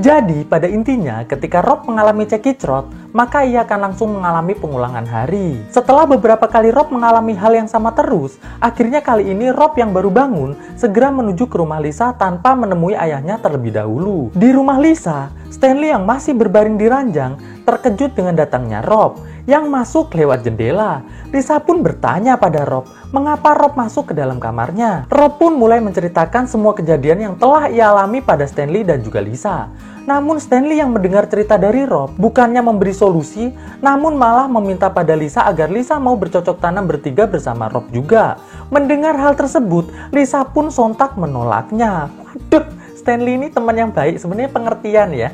Jadi pada intinya ketika Rob mengalami cekicrot, maka ia akan langsung mengalami pengulangan hari. Setelah beberapa kali Rob mengalami hal yang sama terus, akhirnya kali ini Rob yang baru bangun segera menuju ke rumah Lisa tanpa menemui ayahnya terlebih dahulu. Di rumah Lisa, Stanley yang masih berbaring di ranjang terkejut dengan datangnya Rob yang masuk lewat jendela. Lisa pun bertanya pada Rob, mengapa Rob masuk ke dalam kamarnya. Rob pun mulai menceritakan semua kejadian yang telah ia alami pada Stanley dan juga Lisa. Namun Stanley yang mendengar cerita dari Rob bukannya memberi solusi, namun malah meminta pada Lisa agar Lisa mau bercocok tanam bertiga bersama Rob juga. Mendengar hal tersebut, Lisa pun sontak menolaknya. Waduh, Stanley ini teman yang baik, sebenarnya pengertian ya.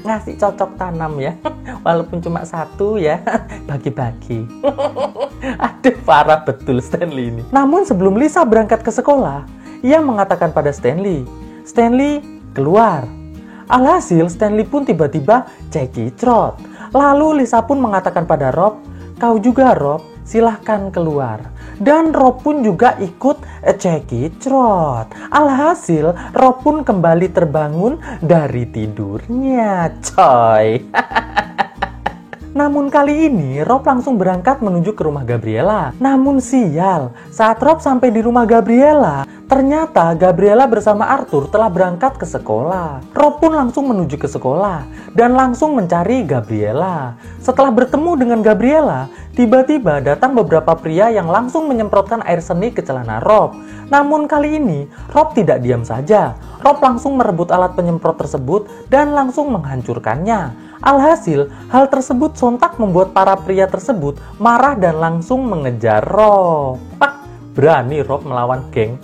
Ngasih cocok tanam ya, walaupun cuma satu ya, bagi-bagi. Aduh, parah betul Stanley ini. Namun sebelum Lisa berangkat ke sekolah, ia mengatakan pada Stanley, "Stanley, keluar." Alhasil Stanley pun tiba-tiba cekicrot. Lalu Lisa pun mengatakan pada Rob, "Kau juga Rob, silahkan keluar." Dan Rob pun juga ikut cekicrot. Alhasil Rob pun kembali terbangun dari tidurnya, coy. Namun kali ini Rob langsung berangkat menuju ke rumah Gabriella. Namun sial, saat Rob sampai di rumah Gabriella, Ternyata Gabriela bersama Arthur telah berangkat ke sekolah. Rob pun langsung menuju ke sekolah dan langsung mencari Gabriela. Setelah bertemu dengan Gabriela, tiba-tiba datang beberapa pria yang langsung menyemprotkan air seni ke celana Rob. Namun kali ini, Rob tidak diam saja. Rob langsung merebut alat penyemprot tersebut dan langsung menghancurkannya. Alhasil, hal tersebut sontak membuat para pria tersebut marah dan langsung mengejar Rob. Berani Rob melawan geng.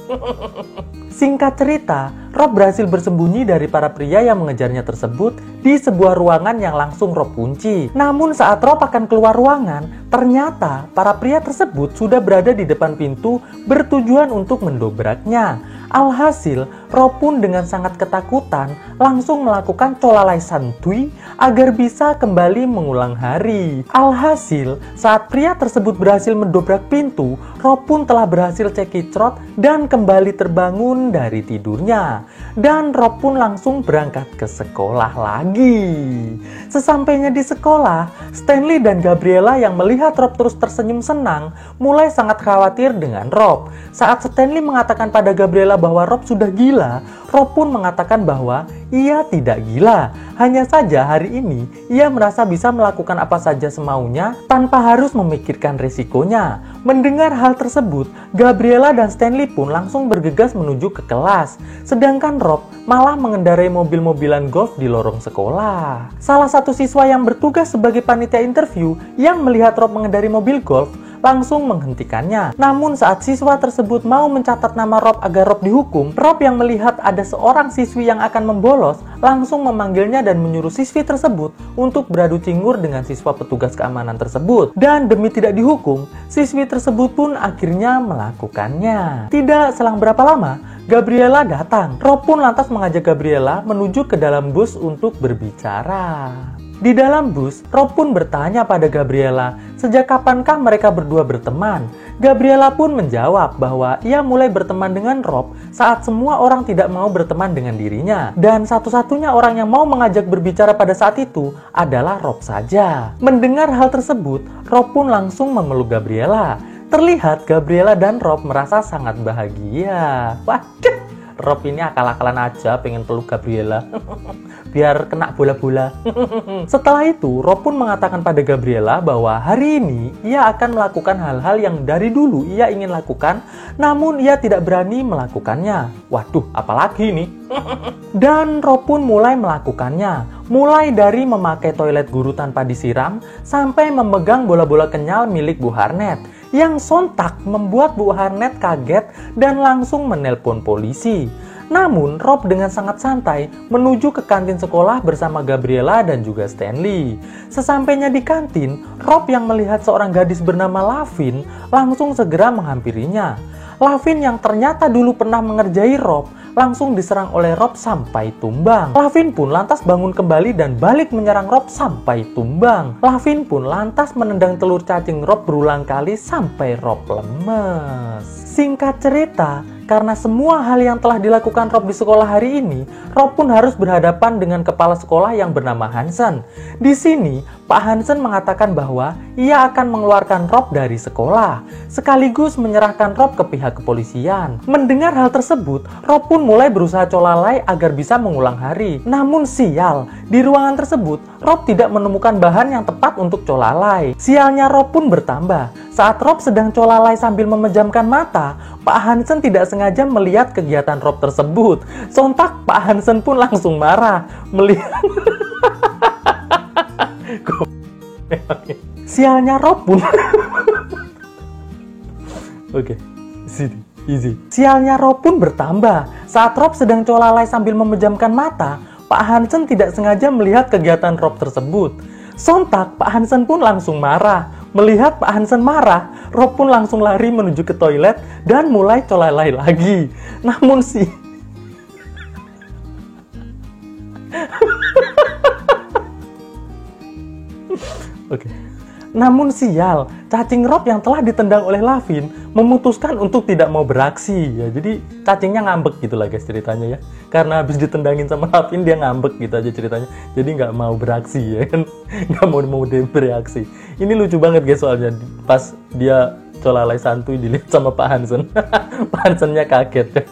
Singkat cerita, Rob berhasil bersembunyi dari para pria yang mengejarnya tersebut di sebuah ruangan yang langsung Rob kunci. Namun saat Rob akan keluar ruangan, ternyata para pria tersebut sudah berada di depan pintu bertujuan untuk mendobraknya. Alhasil, Rob pun dengan sangat ketakutan langsung melakukan colalai santuy agar bisa kembali mengulang hari. Alhasil, saat pria tersebut berhasil mendobrak pintu, Rob pun telah berhasil cekicrot dan kembali terbangun dari tidurnya. Dan Rob pun langsung berangkat ke sekolah lagi. Sesampainya di sekolah, Stanley dan Gabriela yang melihat Rob terus tersenyum senang mulai sangat khawatir dengan Rob. Saat Stanley mengatakan pada Gabriela bahwa Rob sudah gila, Rob pun mengatakan bahwa ia tidak gila. Hanya saja hari ini ia merasa bisa melakukan apa saja semaunya tanpa harus memikirkan resikonya. Mendengar hal tersebut, Gabriela dan Stanley pun langsung bergegas menuju ke kelas. Sedangkan Rob malah mengendarai mobil-mobilan golf di lorong sekolah. Salah satu siswa yang bertugas sebagai panitia interview yang melihat Rob mengendarai mobil golf langsung menghentikannya. Namun saat siswa tersebut mau mencatat nama Rob agar Rob dihukum, Rob yang melihat ada seorang siswi yang akan membolos langsung memanggilnya dan menyuruh siswi tersebut untuk beradu cingur dengan siswa petugas keamanan tersebut. Dan demi tidak dihukum, siswi tersebut pun akhirnya melakukannya. Tidak selang berapa lama, Gabriela datang. Rob pun lantas mengajak Gabriela menuju ke dalam bus untuk berbicara. Di dalam bus, Rob pun bertanya pada Gabriela, sejak kapankah mereka berdua berteman? Gabriela pun menjawab bahwa ia mulai berteman dengan Rob saat semua orang tidak mau berteman dengan dirinya. Dan satu-satunya orang yang mau mengajak berbicara pada saat itu adalah Rob saja. Mendengar hal tersebut, Rob pun langsung memeluk Gabriela. Terlihat Gabriela dan Rob merasa sangat bahagia. Waduh, Rob ini akal-akalan aja pengen peluk Gabriela. Biar kena bola-bola. Setelah itu, Rob pun mengatakan pada Gabriela bahwa hari ini ia akan melakukan hal-hal yang dari dulu ia ingin lakukan, namun ia tidak berani melakukannya. Waduh, apalagi nih? Dan Rob pun mulai melakukannya. Mulai dari memakai toilet guru tanpa disiram, sampai memegang bola-bola kenyal milik Bu Harnett, yang sontak membuat Bu Harnett kaget dan langsung menelpon polisi. Namun, Rob dengan sangat santai menuju ke kantin sekolah bersama Gabriela dan juga Stanley. Sesampainya di kantin, Rob yang melihat seorang gadis bernama Lavin langsung segera menghampirinya. Lavin yang ternyata dulu pernah mengerjai Rob langsung diserang oleh Rob sampai tumbang. Lavin pun lantas bangun kembali dan balik menyerang Rob sampai tumbang. Lavin pun lantas menendang telur cacing Rob berulang kali sampai Rob lemes. Singkat cerita, karena semua hal yang telah dilakukan Rob di sekolah hari ini, Rob pun harus berhadapan dengan kepala sekolah yang bernama Hansen. Di sini, Pak Hansen mengatakan bahwa ia akan mengeluarkan Rob dari sekolah, sekaligus menyerahkan Rob ke pihak kepolisian. Mendengar hal tersebut, Rob pun mulai berusaha colalai agar bisa mengulang hari. Namun sial, di ruangan tersebut, Rob tidak menemukan bahan yang tepat untuk colalai. Sialnya Rob pun bertambah. Saat Rob sedang colalai sambil memejamkan mata, Pak Hansen tidak sengaja melihat kegiatan Rob tersebut. Sontak Pak Hansen pun langsung marah melihat sialnya Rob pun Oke, easy. Sialnya Rob pun bertambah. Saat Rob sedang colalai sambil memejamkan mata, Pak Hansen tidak sengaja melihat kegiatan Rob tersebut. Sontak Pak Hansen pun langsung marah. Melihat Pak Hansen marah, Rob pun langsung lari menuju ke toilet dan mulai colalai lagi. Namun Namun sial, cacing Rob yang telah ditendang oleh Lavin memutuskan untuk tidak mau beraksi ya. Jadi cacingnya ngambek gitu lah guys ceritanya ya. Karena habis ditendangin sama Lavin dia ngambek gitu aja ceritanya. Jadi nggak mau beraksi ya kan. Nggak mau bereaksi. Ini lucu banget guys soalnya pas dia colalai santuy dilihat sama Pak Hansen. Pak Hansennya kaget.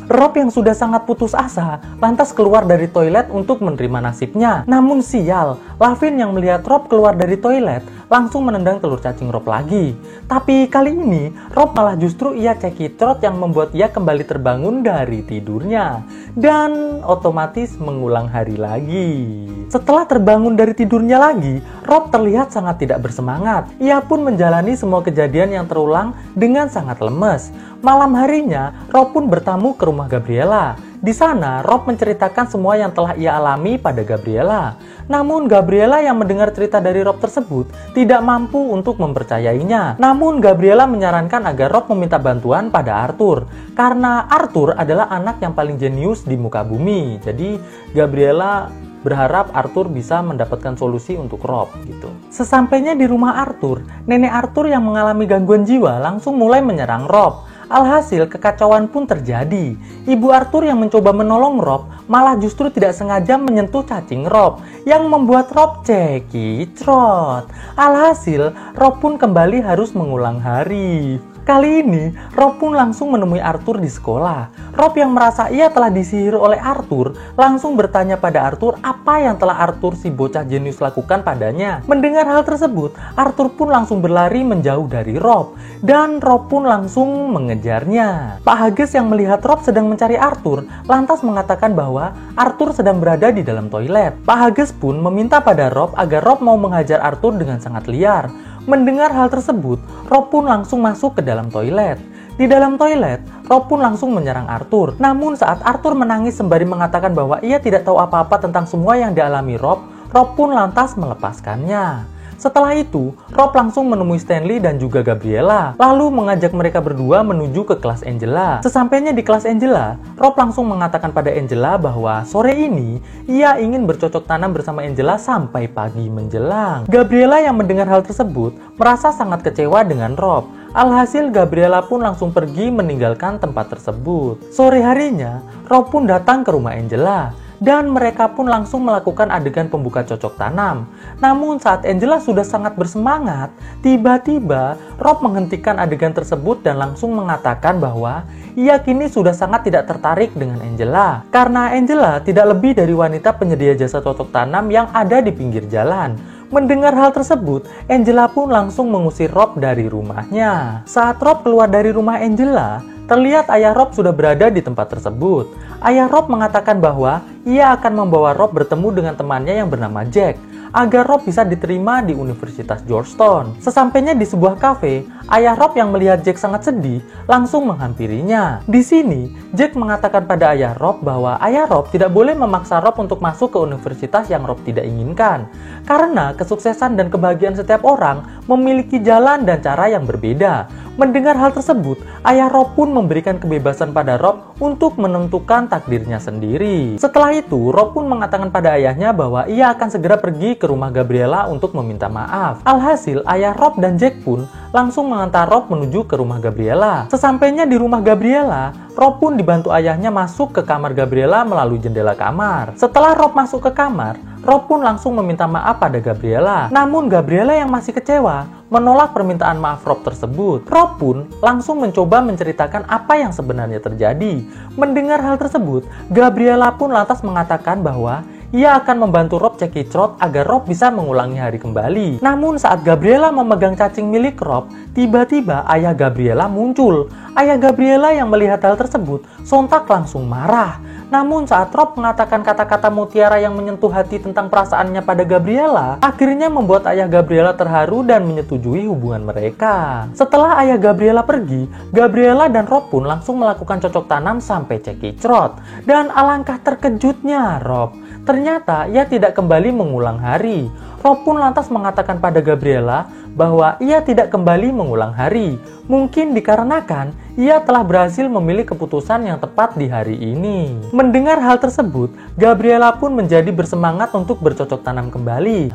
Rob yang sudah sangat putus asa lantas keluar dari toilet untuk menerima nasibnya. Namun sial, Lavin yang melihat Rob keluar dari toilet langsung menendang telur cacing Rob lagi. Tapi kali ini Rob malah justru ia cekicrot yang membuat ia kembali terbangun dari tidurnya dan otomatis mengulang hari lagi. Setelah terbangun dari tidurnya lagi, Rob terlihat sangat tidak bersemangat. Ia pun menjalani semua kejadian yang terulang dengan sangat lemes. Malam harinya, Rob pun bertamu ke rumah Gabriela. Di sana, Rob menceritakan semua yang telah ia alami pada Gabriela. Namun, Gabriela yang mendengar cerita dari Rob tersebut tidak mampu untuk mempercayainya. Namun, Gabriela menyarankan agar Rob meminta bantuan pada Arthur. Karena Arthur adalah anak yang paling jenius di muka bumi. Jadi, Gabriela berharap Arthur bisa mendapatkan solusi untuk Rob gitu. Sesampainya di rumah Arthur, nenek Arthur yang mengalami gangguan jiwa langsung mulai menyerang Rob. Alhasil kekacauan pun terjadi. Ibu Arthur yang mencoba menolong Rob malah justru tidak sengaja menyentuh cacing Rob yang membuat Rob cekicrot. Alhasil Rob pun kembali harus mengulang hari. Kali ini, Rob pun langsung menemui Arthur di sekolah. Rob yang merasa ia telah disihir oleh Arthur, langsung bertanya pada Arthur apa yang telah Arthur si bocah jenius lakukan padanya. Mendengar hal tersebut, Arthur pun langsung berlari menjauh dari Rob. Dan Rob pun langsung mengejarnya. Pak Hages yang melihat Rob sedang mencari Arthur, lantas mengatakan bahwa Arthur sedang berada di dalam toilet. Pak Hages pun meminta pada Rob agar Rob mau menghajar Arthur dengan sangat liar. Mendengar hal tersebut, Rob pun langsung masuk ke dalam toilet. Di dalam toilet, Rob pun langsung menyerang Arthur. Namun saat Arthur menangis sembari mengatakan bahwa ia tidak tahu apa-apa tentang semua yang dialami Rob, Rob pun lantas melepaskannya. Setelah itu, Rob langsung menemui Stanley dan juga Gabriela, lalu mengajak mereka berdua menuju ke kelas Angela. Sesampainya di kelas Angela, Rob langsung mengatakan pada Angela bahwa sore ini ia ingin bercocok tanam bersama Angela sampai pagi menjelang. Gabriela yang mendengar hal tersebut merasa sangat kecewa dengan Rob. Alhasil Gabriela pun langsung pergi meninggalkan tempat tersebut. Sore harinya, Rob pun datang ke rumah Angela. Dan mereka pun langsung melakukan adegan pembuka cocok tanam. Namun saat Angela sudah sangat bersemangat, tiba-tiba Rob menghentikan adegan tersebut dan langsung mengatakan bahwa ia kini sudah sangat tidak tertarik dengan Angela. Karena Angela tidak lebih dari wanita penyedia jasa cocok tanam yang ada di pinggir jalan. Mendengar hal tersebut, Angela pun langsung mengusir Rob dari rumahnya. Saat Rob keluar dari rumah Angela, terlihat ayah Rob sudah berada di tempat tersebut. Ayah Rob mengatakan bahwa ia akan membawa Rob bertemu dengan temannya yang bernama Jack, agar Rob bisa diterima di Universitas Georgetown. Sesampainya di sebuah kafe, ayah Rob yang melihat Jack sangat sedih, langsung menghampirinya. Di sini, Jack mengatakan pada ayah Rob bahwa ayah Rob tidak boleh memaksa Rob untuk masuk ke universitas yang Rob tidak inginkan. Karena kesuksesan dan kebahagiaan setiap orang memiliki jalan dan cara yang berbeda. Mendengar hal tersebut, ayah Rob pun memberikan kebebasan pada Rob untuk menentukan takdirnya sendiri. Setelah itu, Rob pun mengatakan pada ayahnya bahwa ia akan segera pergi ke rumah Gabriela untuk meminta maaf. Alhasil, ayah Rob dan Jack pun langsung mengantar Rob menuju ke rumah Gabriela. Sesampainya di rumah Gabriela, Rob pun dibantu ayahnya masuk ke kamar Gabriela melalui jendela kamar. Setelah Rob masuk ke kamar, Rob pun langsung meminta maaf pada Gabriela. Namun Gabriela yang masih kecewa menolak permintaan maaf Rob tersebut. Rob pun langsung mencoba menceritakan apa yang sebenarnya terjadi. Mendengar hal tersebut, Gabriela pun lantas mengatakan bahwa ia akan membantu Rob cekicrot agar Rob bisa mengulangi hari kembali. Namun saat Gabriela memegang cacing milik Rob, tiba-tiba ayah Gabriela muncul. Ayah Gabriela yang melihat hal tersebut sontak langsung marah. Namun saat Rob mengatakan kata-kata mutiara yang menyentuh hati tentang perasaannya pada Gabriela, akhirnya membuat ayah Gabriela terharu dan menyetujui hubungan mereka. Setelah ayah Gabriela pergi, Gabriela dan Rob pun langsung melakukan cocok tanam sampai cekicrot. Dan alangkah terkejutnya Rob, ternyata ia tidak kembali mengulang hari. Rob pun lantas mengatakan pada Gabriela bahwa ia tidak kembali mengulang hari. Mungkin dikarenakan ia telah berhasil memilih keputusan yang tepat di hari ini. Mendengar hal tersebut, Gabriela pun menjadi bersemangat untuk bercocok tanam kembali.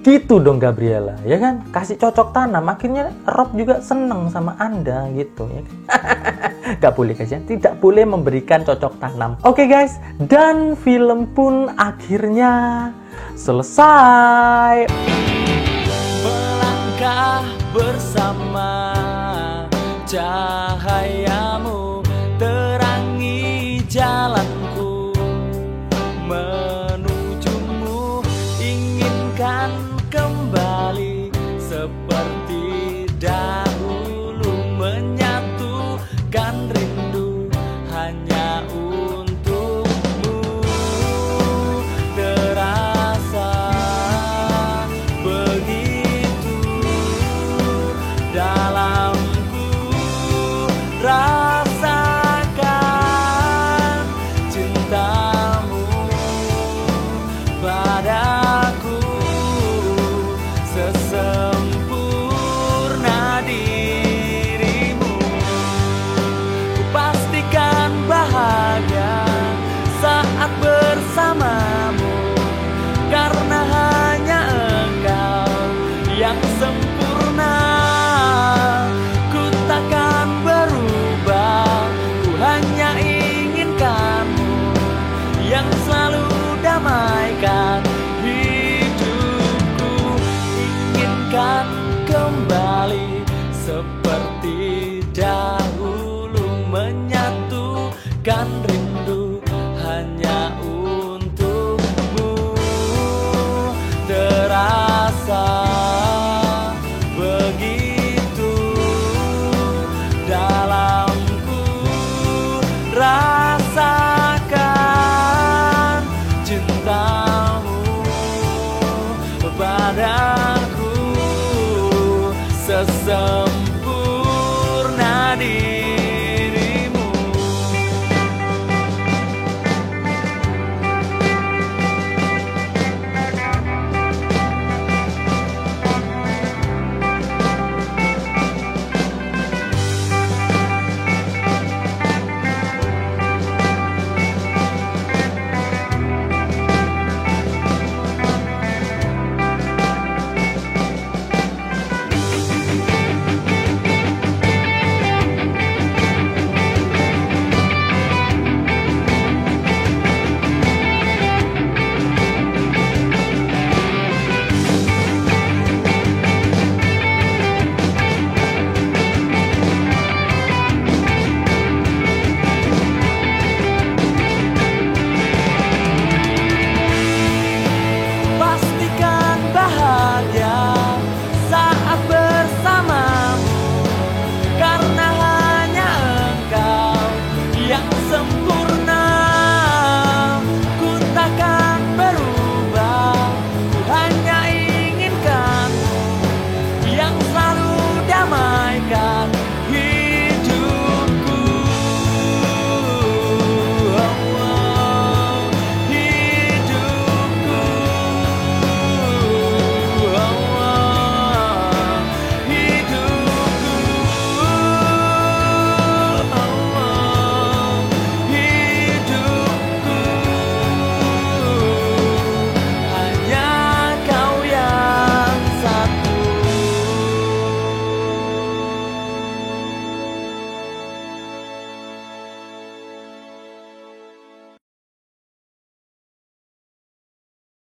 Gitu dong Gabriela, ya kan? Kasih cocok tanam, akhirnya Rob juga seneng sama Anda gitu ya. Gak boleh guys ya, tidak boleh memberikan cocok tanam. Oke guys, dan film pun akhirnya selesai. Melangkah bersama. Cahayamu terangi jalanku menujumu, inginkan kembali seperti dahulu, menyatukan rindu hanya untukmu. Terasa begitu dalamku, rasakan cintamu padaku sesempurna dirimu. Ku pastikan bahagia saat bersamamu, karena hanya engkau yang sempurna. Ku takkan berubah, ku hanya inginkanmu yang selalu damaikan hidupku. Inginkan kembali seperti dahulu, menyatukan rindu